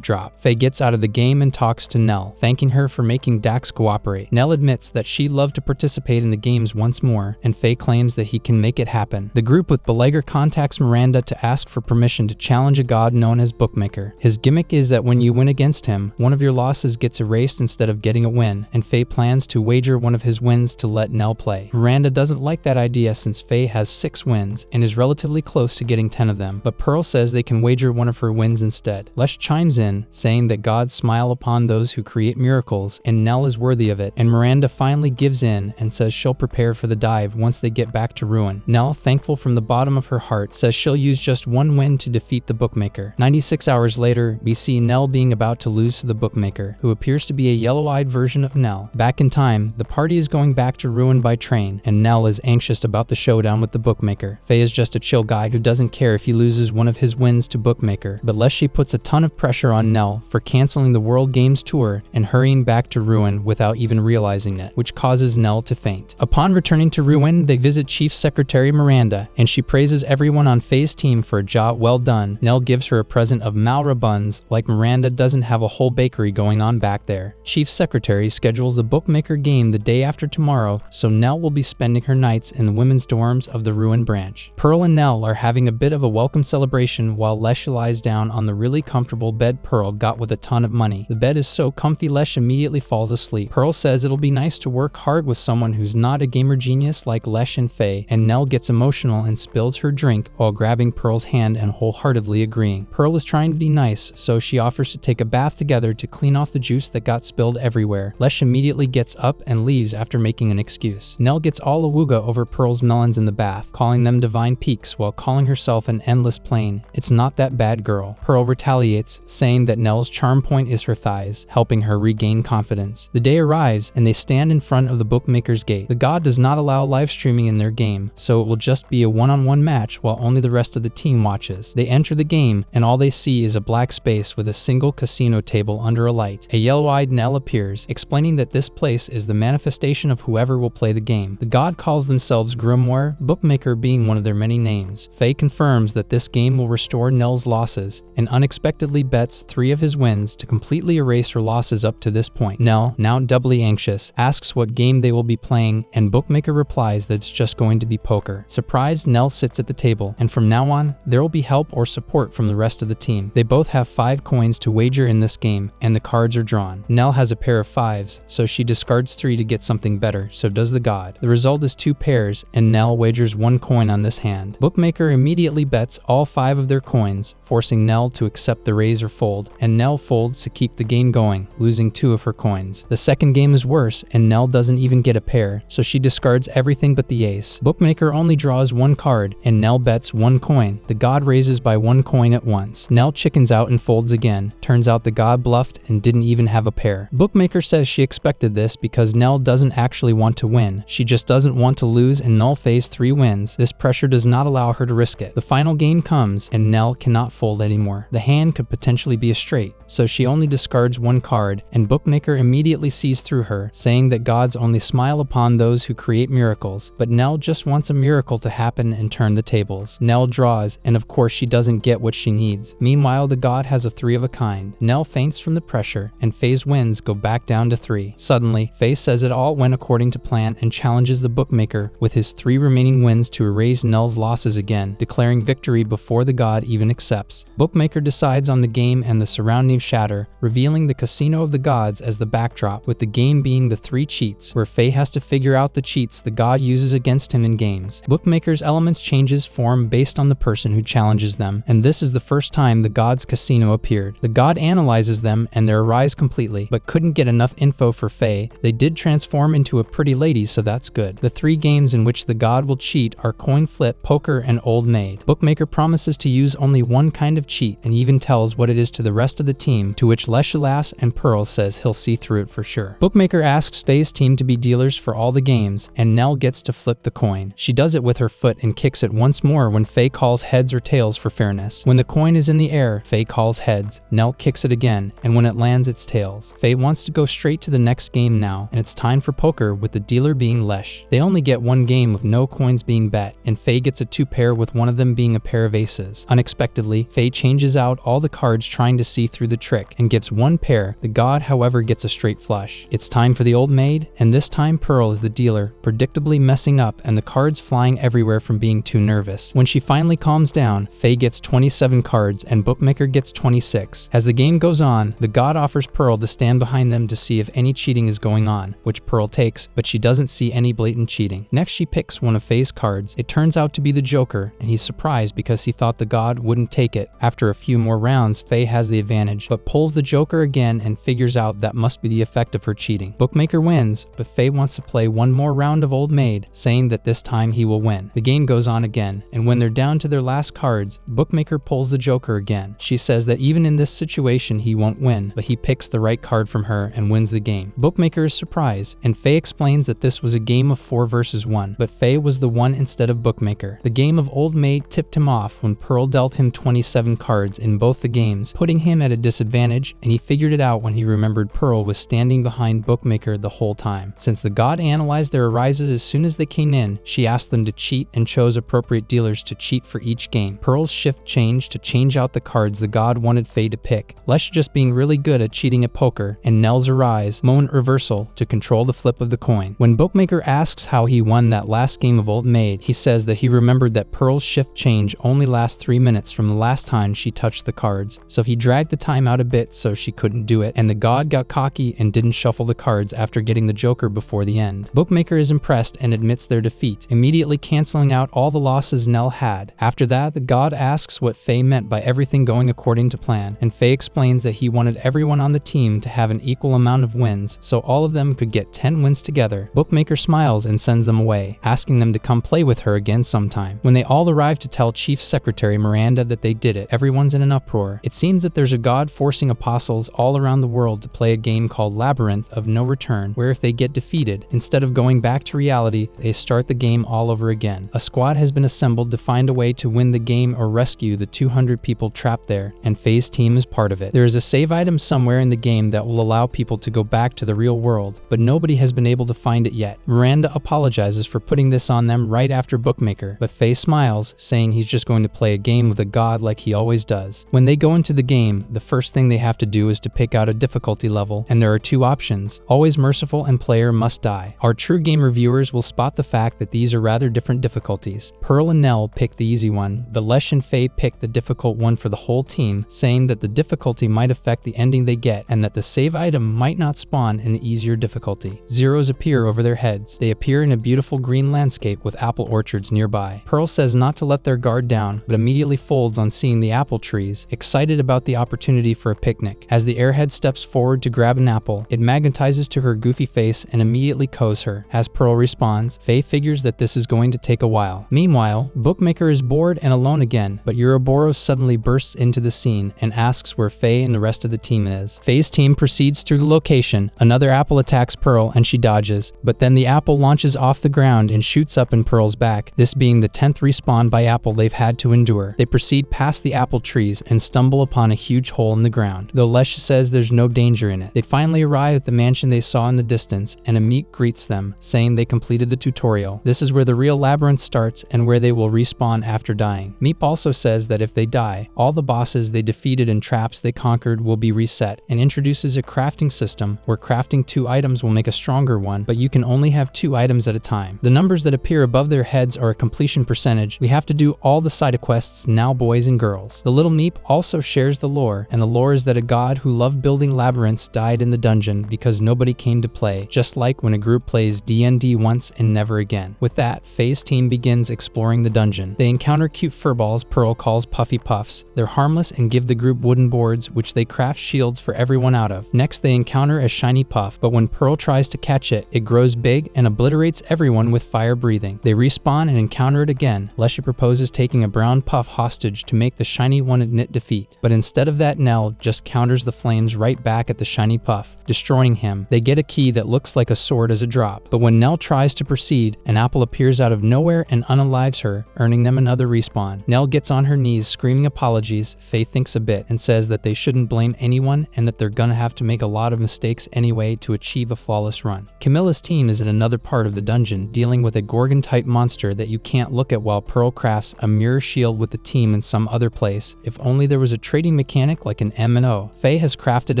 drop. Faye gets out of the game and talks to Nell, thanking her for making Dax cooperate. Nell admits that she'd love to participate in the games once more, and Faye claims that he can make it happen. The group with Belager contacts Miranda to ask for permission to challenge a god known as Bookmaker. His gimmick is that when you win against him, one of your losses gets erased instead of getting a win, and Faye plans to wager one of his wins to let Nell play. Miranda doesn't like that idea since Faye has 6 wins and is relatively close to getting 10 of them, but Pearl says they can wager one of her wins instead. Lesh chimes in, saying that gods smile upon those who create miracles, and Nell is worthy of it, and Miranda finally gives in and says she'll prepare for the dive once they get back to Ruin. Nell, thankful from the bottom of her heart, says she'll use just one win to defeat the Bookmaker. 96 hours later, we see Nell being about to lose to the Bookmaker, who appears to be a yellow-eyed version of Nell. Back in time, the party is going back to Ruin by train, and Nell is anxious about the showdown with the Bookmaker. Faye is just a chill guy who doesn't care if he loses one of his wins to Bookmaker, but Leshy puts a ton of pressure on Nell for canceling the World Games tour and hurrying back to Ruin without even realizing it, which causes Nell to faint. Upon returning to Ruin, they visit Chief Secretary Miranda, and she praises everyone on Faye's team for a job well done. Nell gives her a present of Malra buns, like Miranda doesn't have a whole bakery going on back there. Chief Secretary schedules the Bookmaker game the day after tomorrow, so Nell will be spending her nights in the women's dorms of the Ruin branch. Pearl and Nell are having a bit of a welcome celebration while Lesh lies down on the really comfortable bed Pearl got with a ton of money. The bed is so comfy Lesh immediately falls asleep. Pearl says it'll be nice to work hard with someone who's not a gamer genius like Lesh and Faye, and Nell gets emotional and spills her drink while grabbing Pearl's hand and wholeheartedly agreeing. Pearl is trying to be nice, so she offers to take a bath together to clean off the juice that got spilled everywhere. Lesh immediately gets up and leaves after making an excuse. Nell gets all awooga over Pearl's melons in the bath, calling them divine peaks while calling herself an endless plane. It's not that bad, girl. Pearl retaliates, saying that Nell's charm point is her thighs, helping her regain confidence. The day arrives, and they stand in front of the Bookmaker's gate. The god does not allow live streaming in their game, so it will just be a one-on-one match while only the rest of the team watches. They enter the game, and all they see is a black space with a single casino table under a light. A yellow-eyed Nell appears, explaining that this place is the manifestation of whoever will play the game. The god calls themselves Grimoire, Bookmaker being one of their many names. Faye confirms that this game will restore Nell's losses, and unexpectedly bets 3 of his wins to completely erase her losses up to this point. Nell, now doubly anxious, asks what game they will be playing, and Bookmaker replies that it's just going to be poker. Surprised, Nell sits at the table, and from now on, there will be help or support from the rest of the team. They both have 5 coins to wager in this game, and the cards are drawn. Nell has a pair of 5s, so she discards 3 to get something better, so does the god. The result is 2 pairs, and Nell wagers 1 coin on this hand. Bookmaker immediately bets all 5 of their coins, forcing Nell to accept the raise or fold, and Nell folds to keep the game going, losing 2 of her coins. The second game is worse, and Nell doesn't even get a pair, so she discards everything but the ace. Bookmaker only draws 1 card, and Nell bets 1 coin. The god raises by 1 coin at once. Nell chickens out and folds again. Turns out the god bluffed and didn't even have a pair. Bookmaker says she expected this because Nell doesn't actually want to win. She just doesn't want to lose and null phase 3 wins. This pressure does not allow her to risk it. The final game comes, and Nell cannot fold anymore. The hand could potentially be a straight, so she only discards 1 card, and Bookmaker immediately sees through her, saying that gods only smile upon those who create miracles, but Nell just wants a miracle to happen and turn the tables. Nell draws, and of course she doesn't get what she needs. Meanwhile, the god has a 3 of a kind. Nell faints from the pressure, and Faye's wins go back down to 3. Suddenly, Faye says it all went according to plan and challenges the Bookmaker with his 3 remaining wins to erase Nell's losses again, declaring victory before the god even accepts. Bookmaker decides on the game and the surrounding shatter, revealing the Casino of the Gods as the backdrop, with the game being the 3 cheats, where Faye has to figure out the cheats the god uses against him in games. Bookmaker's elements changes form based on the person who challenges them, and this is the first time the god's casino appeared. The god analyzes them and they're arise completely, but couldn't get enough info for Faye. They did transform into a pretty lady, so that's good. The 3 games in which the god will cheat are coin flip, poker, and old maid. Bookmaker promises to use only 1 kind of cheat and even tells what it is to the rest of the team, to which Lesha laughs and Pearl says he'll see through it for sure. Bookmaker asks Faye's team to be dealers for all the games, and Nell gets to flip the coin. She does it with her foot and kicks it once more when Faye calls heads or tails for fairness. When the coin is in the air, Faye calls heads. Nell kicks it again, and when it lands, it's tails. Faye wants to go straight to the next game now, and it's time for poker, with the dealer being Lesh. They only get 1 game with no coins being bet, and Faye gets a 2 pair with one of them being a pair of aces. Unexpectedly, Faye changes out all the cards trying to see through the trick and gets 1 pair. The god, however, gets a straight flush. It's time for the old maid, and this time Pearl is the dealer, predictably messing up and the cards flying everywhere from being too nervous. When she finally calms down, Faye gets 27 cards and Bookmaker gets 26. As the game goes on, the god offers Pearl to stand behind them to see if any cheating is going on, which Pearl takes, but she doesn't see any blatant cheating. Next, she picks one of Faye's cards. It turns out to be the Joker, and he's surprised because he thought the god wouldn't take it. After a few more rounds, Faye has the advantage, but pulls the Joker again and figures out that must be the effect of her cheating. Bookmaker wins, but Faye wants to play one more round of Old Maid, saying that this time he will win. The game goes on again, and when they're down to their last cards, Bookmaker pulls the Joker again. She says that even in this situation he won't win, but he picks the right card from her and wins the game. Bookmaker is surprised, and Faye explains that this was a game of 4 versus 1, but Faye was the one instead of Bookmaker. The game of Old Maid tipped him off when Pearl dealt him 27 cards in both the games, putting him at a disadvantage, and he figured it out when he remembered Pearl was standing behind Bookmaker the whole time. Since the god analyzed their arises as soon as they came in, she asked them to cheat and chose appropriate dealers to cheat for each game. Pearl's shift changed to change out the cards the god wanted Faye to pick, Lesh just being really good at cheating at poker, and Nell's arise, moment reversal, to control the flip of the coin. When Bookmaker asks how he won that last game of Old Maid, he says that he remembered that Pearl's shift change only lasts 3 minutes from the last time she touched the cards, so he dragged the time out a bit so she couldn't do it, and the god got cocky and didn't shuffle the cards after getting the Joker before the end. Bookmaker is impressed and admits their defeat, immediately canceling out all the losses Nell had. After that, the god asks what Faye meant by everything going according to plan, and Faye explains that he wanted everyone on the team to have an equal amount of wins, so all of them could get 10 wins together. Bookmaker smiles and sends them away, asking them to come play with her again sometime. When they all arrive to tell Chief Secretary Miranda that they did it, everyone's in an uproar. It seems that there's a god forcing apostles all around the world to play a game called Labyrinth of No Return, where if they get defeated, instead of going back to reality, they start the game all over again. A squad has been assembled to find a way to win the game or rescue the 200 people trapped there, and Faye's team is part of it. There is a save item somewhere in the game that will allow people to go back to the real world, but nobody has been able to find it yet. Miranda apologizes for putting this on them right after Bookmaker, but Faye smiles, saying he's just going to play a game with a god like he always does. When they go into the game, the first thing they have to do is to pick out a difficulty level, and there are 2 options: always merciful and player must die. Our true game reviewers will spot the fact that these are rather different difficulties. Pearl and Nell pick the easy one, but Lesh and Faye pick the difficult one for the whole team, saying that the difficulty might affect the ending they get and that the save item might not spawn in the easier difficulty. Zeros appear over their heads. They appear in a beautiful green landscape with apple orchards nearby. Pearl says not to let their guard down, but immediately folds on seeing the apple trees, excited about the opportunity for a picnic. As the airhead steps forward to grab an apple, it magnetizes to her goofy face and immediately cows her. As Pearl responds, Faye figures that this is going to take a while. Meanwhile, Bookmaker is bored and alone again, but Ouroboros suddenly bursts into the scene and asks where Faye and the rest of the team is. Faye's team proceeds through the location. Another apple attacks Pearl and she dodges, but then the apple launches off the ground and shoots up in Pearl's back, this being the 10th respawn by apple they've had to endure. They proceed past the apple trees and stumble upon a huge hole in the ground, though Lesh says there's no danger in it. They finally arrive at the mansion they saw in the distance, and a meek greets them, saying they completed the tutorial. This is where the real labyrinth starts and where they will respawn after dying. Meep also says that if they die, all the bosses they defeated and traps they conquered will be reset, and introduces a crafting system where crafting 2 items will make a stronger one, but you can only have 2 items at a time. The numbers that appear above their heads are a completion percentage. We have to do all the side quests now, boys and girls. The little Meep also shares the lore, and the lore is that a god who loved building labyrinths died in the dungeon because nobody came to play, just like when a group plays D&D once and never again. With that, Faye's team begins exploring the dungeon. They encounter cute furballs Pearl calls Puffy Puffs. They're harmless and give the group wooden boards, which they craft shields for everyone out of. Next, they encounter a shiny puff, but when Pearl tries to catch it, it grows big and obliterates everyone with fire breathing. They respawn and encounter it again. Leshy proposes taking a brown puff hostage to make the shiny one admit defeat, but instead of that, Nell just counters the flames right back at the shiny puff, destroying him. They get a key that looks like a sword as a drop, but when Nell tries to proceed, an apple appears out of nowhere and unalives her, earning them another respawn. Nell gets on her knees screaming apologies. Faye thinks a bit and says that they shouldn't blame anyone and that they're gonna have to make a lot of mistakes anyway to achieve a flawless run. Camilla's team is in another part of the dungeon, dealing with a Gorgon-type monster that you can't look at while Pearl crafts a mirror shield with the team in some other place. If only there was a trading mechanic panic like an M&O. Faye has crafted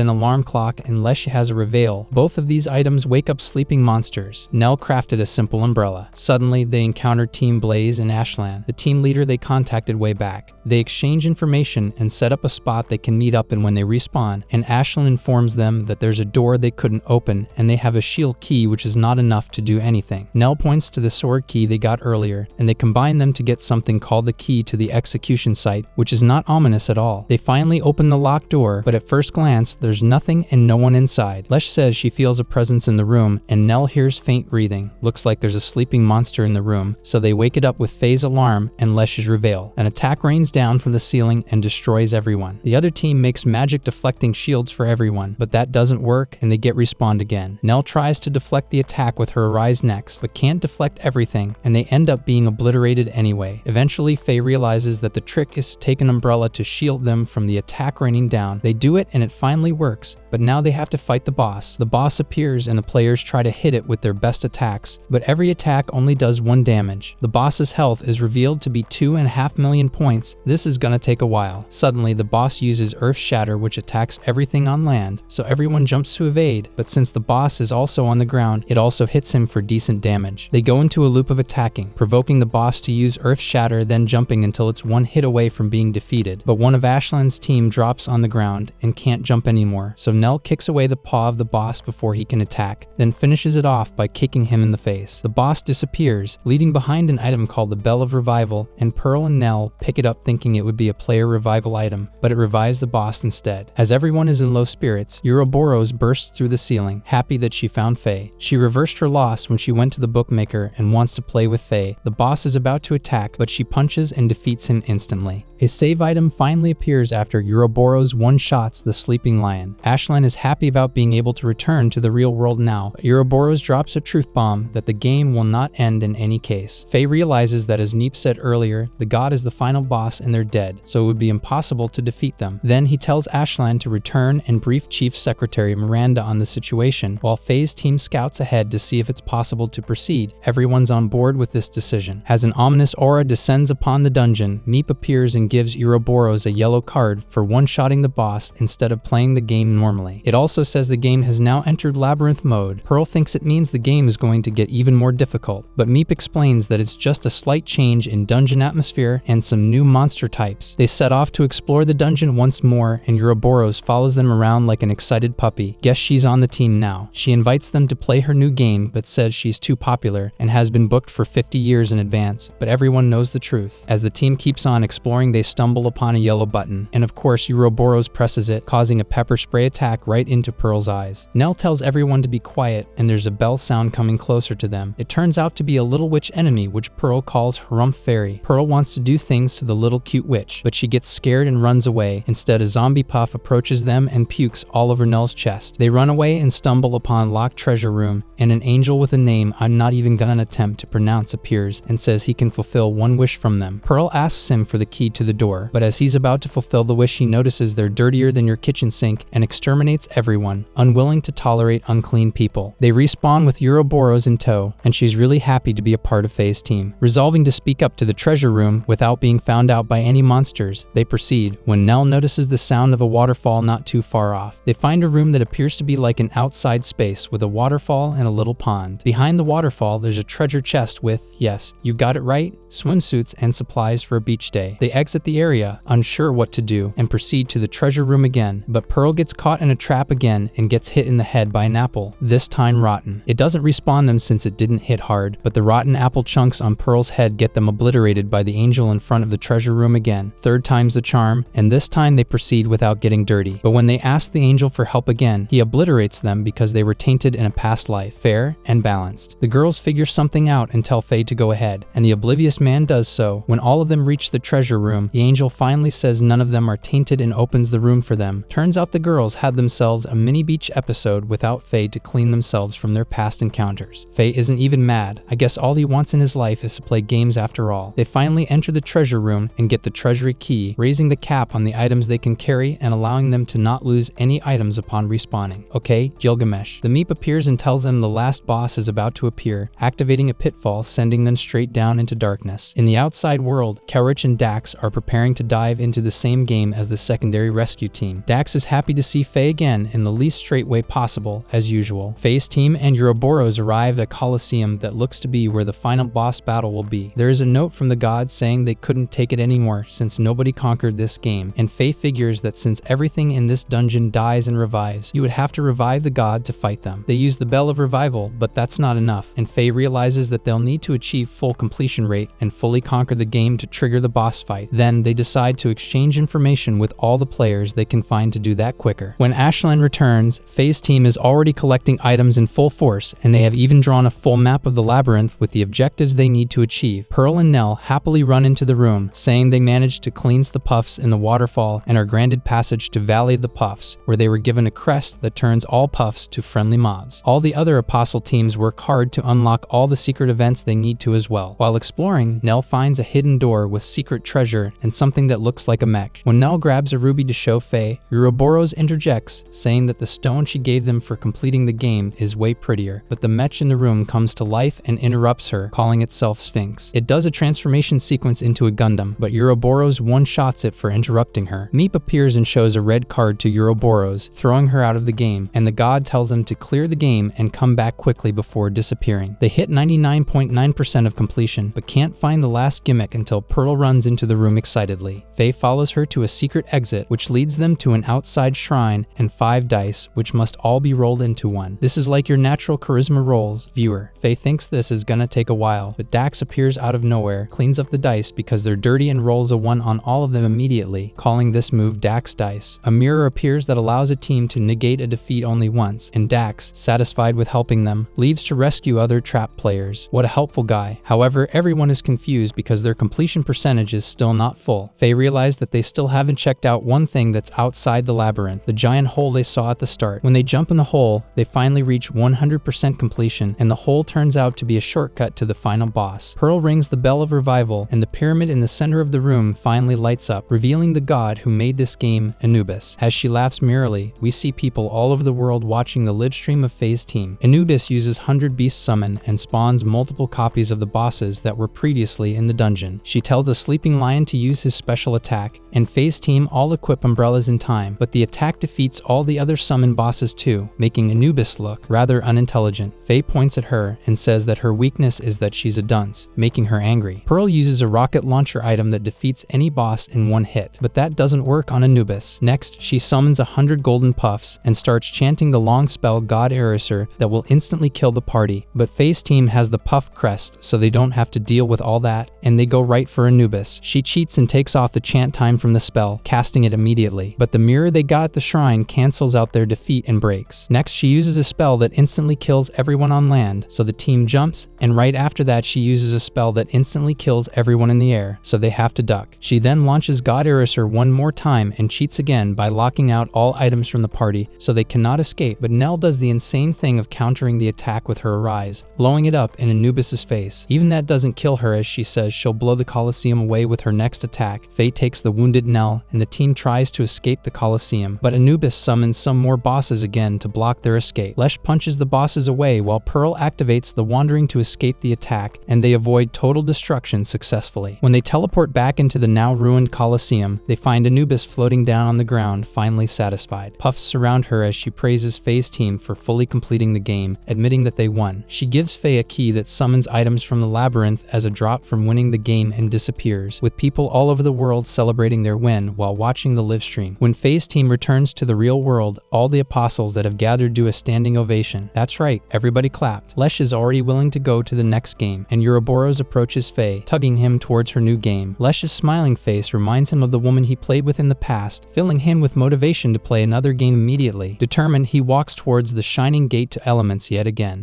an alarm clock and Leshy has a reveal. Both of these items wake up sleeping monsters. Nell crafted a simple umbrella. Suddenly, they encounter Team Blaze and Ashlan, the team leader they contacted way back. They exchange information and set up a spot they can meet up in when they respawn, and Ashlan informs them that there's a door they couldn't open and they have a shield key which is not enough to do anything. Nell points to the sword key they got earlier, and they combine them to get something called the key to the execution site, which is not ominous at all. They finally open the locked door, but at first glance, there's nothing and no one inside. Lesh says she feels a presence in the room, and Nell hears faint breathing. Looks like there's a sleeping monster in the room, so they wake it up with Faye's alarm and Lesh's reveal. An attack rains down from the ceiling and destroys everyone. The other team makes magic deflecting shields for everyone, but that doesn't work and they get respawned again. Nell tries to deflect the attack with her Arise next, but can't deflect everything, and they end up being obliterated anyway. Eventually, Faye realizes that the trick is to take an umbrella to shield them from the attack raining down. They do it and it finally works, but now they have to fight the boss. The boss appears and the players try to hit it with their best attacks, but every attack only does 1 damage. The boss's health is revealed to be 2.5 million points. This is gonna take a while. Suddenly, the boss uses Earth Shatter, which attacks everything on land, so everyone jumps to evade, but since the boss is also on the ground, it also hits him for decent damage. They go into a loop of attacking, provoking the boss to use Earth Shatter, then jumping until it's 1 hit away from being defeated. But one of Ashlan's team drops on the ground and can't jump anymore, so Nell kicks away the paw of the boss before he can attack, then finishes it off by kicking him in the face. The boss disappears, leaving behind an item called the Bell of Revival, and Pearl and Nell pick it up thinking it would be a player revival item, but it revives the boss instead. As everyone is in low spirits, Ouroboros bursts through the ceiling, happy that she found Faye. She reversed her loss when she went to the bookmaker and wants to play with Faye. The boss is about to attack, but she punches and defeats him instantly. A save item finally appears after Ouroboros one-shots the sleeping lion. Ashlan is happy about being able to return to the real world now. Ouroboros drops a truth bomb that the game will not end in any case. Faye realizes that, as Neep said earlier, the god is the final boss and they're dead, so it would be impossible to defeat them. Then he tells Ashlan to return and brief Chief Secretary Miranda on the situation, while Faye's team scouts ahead to see if it's possible to proceed. Everyone's on board with this decision. As an ominous aura descends upon the dungeon, Meep appears and gives Ouroboros a yellow card for one-shotting the boss instead of playing the game normally. It also says the game has now entered labyrinth mode. Pearl thinks it means the game is going to get even more difficult, but Meep explains that it's just a slight change in dungeon atmosphere and some new monster types. They set off to explore the dungeon once more, and Ouroboros follows them around like an excited puppy. Guess she's on the team now. She invites them to play her new game, but says she's too popular and has been booked for 50 years in advance, but everyone knows the truth. As the team keeps on exploring, they stumble upon a yellow button, and of course Ouroboros presses it, causing a pepper spray attack right into Pearl's eyes. Nell tells everyone to be quiet, and there's a bell sound coming closer to them. It turns out to be a little witch enemy, which Pearl calls Harumph Fairy. Pearl wants to do things to the little cute witch, but she gets scared and runs away. Instead, a zombie puff approaches them and pukes all over Nell's chest. They run away and stumble upon a locked treasure room, and an angel with a name I'm not even gonna attempt to pronounce appears and says he can fulfill one wish from them. Pearl asks him for the key to the door, but as he's about to fulfill the wish, he notices they're dirtier than your kitchen sink and exterminates everyone, unwilling to tolerate unclean people. They respawn with Ouroboros in tow, and she's really happy to be a part of Faye's team. Resolving to speak up to the treasure room without being found out by any monsters, they proceed when Nell notices the sound of a waterfall not too far off. They find a room that appears to be like an outside space with a waterfall and a little pond. Behind the waterfall, there's a treasure chest with, yes, you got it right, swimsuits and supplies for a beach day. They exit the area, unsure what to do, and proceed to the treasure room again, but Pearl gets caught in a trap again and gets hit in the head by an apple, this time rotten. It doesn't respawn them since it didn't hit hard, but the rotten apple chunks on Pearl's head get them obliterated by the angel in front of the treasure room again. Third time's the charm, and this time they proceed without getting dirty. But when they ask the angel for help again, he obliterates them because they were tainted in a past life. Fair and balanced. The girls figure something out and tell Faye to go ahead, and the oblivious man does so. When all of them reach the treasure room, the angel finally says none of them are tainted and opens the room for them. Turns out the girls had themselves a mini beach episode without Faye to clean themselves from their past encounters. Faye isn't even mad. I guess all he wants in his life is to play games after all. They finally enter the treasure room and get the treasury key, raising the cap on the items they can carry and allowing them to not lose any items upon respawning. Okay, Gilgamesh. The Meep appears and tells them the last boss is about to appear, activating a pitfall, sending them straight down into darkness. In the outside world, Kelrich and Dax are are preparing to dive into the same game as the secondary rescue team. Dax is happy to see Faye again in the least straight way possible, as usual. Faye's team and Ouroboros arrive at a coliseum that looks to be where the final boss battle will be. There is a note from the gods saying they couldn't take it anymore since nobody conquered this game, and Faye figures that since everything in this dungeon dies and revives, you would have to revive the god to fight them. They use the Bell of Revival, but that's not enough, and Faye realizes that they'll need to achieve full completion rate and fully conquer the game to trigger the boss fight. Then they decide to exchange information with all the players they can find to do that quicker. When Ashland returns, Faye's team is already collecting items in full force, and they have even drawn a full map of the labyrinth with the objectives they need to achieve. Pearl and Nell happily run into the room, saying they managed to cleanse the puffs in the waterfall and are granted passage to Valley of the Puffs, where they were given a crest that turns all puffs to friendly mobs. All the other apostle teams work hard to unlock all the secret events they need to as well. While exploring, Nell finds a hidden door with secret treasure and something that looks like a mech. When Nell grabs a ruby to show Faye, Ouroboros interjects, saying that the stone she gave them for completing the game is way prettier, but the mech in the room comes to life and interrupts her, calling itself Sphinx. It does a transformation sequence into a Gundam, but Ouroboros one-shots it for interrupting her. Meep appears and shows a red card to Ouroboros, throwing her out of the game, and the god tells them to clear the game and come back quickly before disappearing. They hit 99.9% of completion, but can't find the last gimmick until Pearl runs into the room excitedly. Faye follows her to a secret exit, which leads them to an outside shrine and 5 dice, which must all be rolled into one. This is like your natural charisma rolls, viewer. Faye thinks this is gonna take a while, but Dax appears out of nowhere, cleans up the dice because they're dirty and rolls a 1 on all of them immediately, calling this move Dax Dice. A mirror appears that allows a team to negate a defeat only once, and Dax, satisfied with helping them, leaves to rescue other trapped players. What a helpful guy. However, everyone is confused because their completion percentage is still not full. Faye realized that they still haven't checked out one thing that's outside the labyrinth, the giant hole they saw at the start. When they jump in the hole, they finally reach 100% completion, and the hole turns out to be a shortcut to the final boss. Pearl rings the Bell of Revival, and the pyramid in the center of the room finally lights up, revealing the god who made this game, Anubis. As she laughs merrily, we see people all over the world watching the live stream of Faye's team. Anubis uses 100 Beast Summon and spawns multiple copies of the bosses that were previously in the dungeon. She tells a sleeping lion to use his special attack, and Faye's team all equip umbrellas in time, but the attack defeats all the other summon bosses too, making Anubis look rather unintelligent. Faye points at her and says that her weakness is that she's a dunce, making her angry. Pearl uses a rocket launcher item that defeats any boss in one hit, but that doesn't work on Anubis. Next, she summons 100 golden puffs and starts chanting the long spell God Eraser that will instantly kill the party, but Faye's team has the puff crest, so they don't have to deal with all that, and they go right for Anubis. She cheats and takes off the chant time from the spell, casting it immediately, but the mirror they got at the shrine cancels out their defeat and breaks. Next, she uses a spell that instantly kills everyone on land, so the team jumps, and right after that she uses a spell that instantly kills everyone in the air, so they have to duck. She then launches God Eraser one more time and cheats again by locking out all items from the party, so they cannot escape, but Nell does the insane thing of countering the attack with her Arise, blowing it up in Anubis' face. Even that doesn't kill her, as she says she'll blow the Colosseum away with her next attack. Faye takes the wounded Nell, and the team tries to escape the Colosseum, but Anubis summons some more bosses again to block their escape. Lesh punches the bosses away while Pearl activates the Wandering to escape the attack, and they avoid total destruction successfully. When they teleport back into the now ruined Colosseum, they find Anubis floating down on the ground, finally satisfied. Puffs surround her as she praises Faye's team for fully completing the game, admitting that they won. She gives Faye a key that summons items from the labyrinth as a drop from winning the game and disappears, with people all over the world celebrating their win while watching the live stream. When Faye's team returns to the real world, all the apostles that have gathered do a standing ovation. That's right, everybody clapped. Lesh is already willing to go to the next game, and Ouroboros approaches Faye, tugging him towards her new game. Lesh's smiling face reminds him of the woman he played with in the past, filling him with motivation to play another game immediately. Determined, he walks towards the shining gate to elements yet again.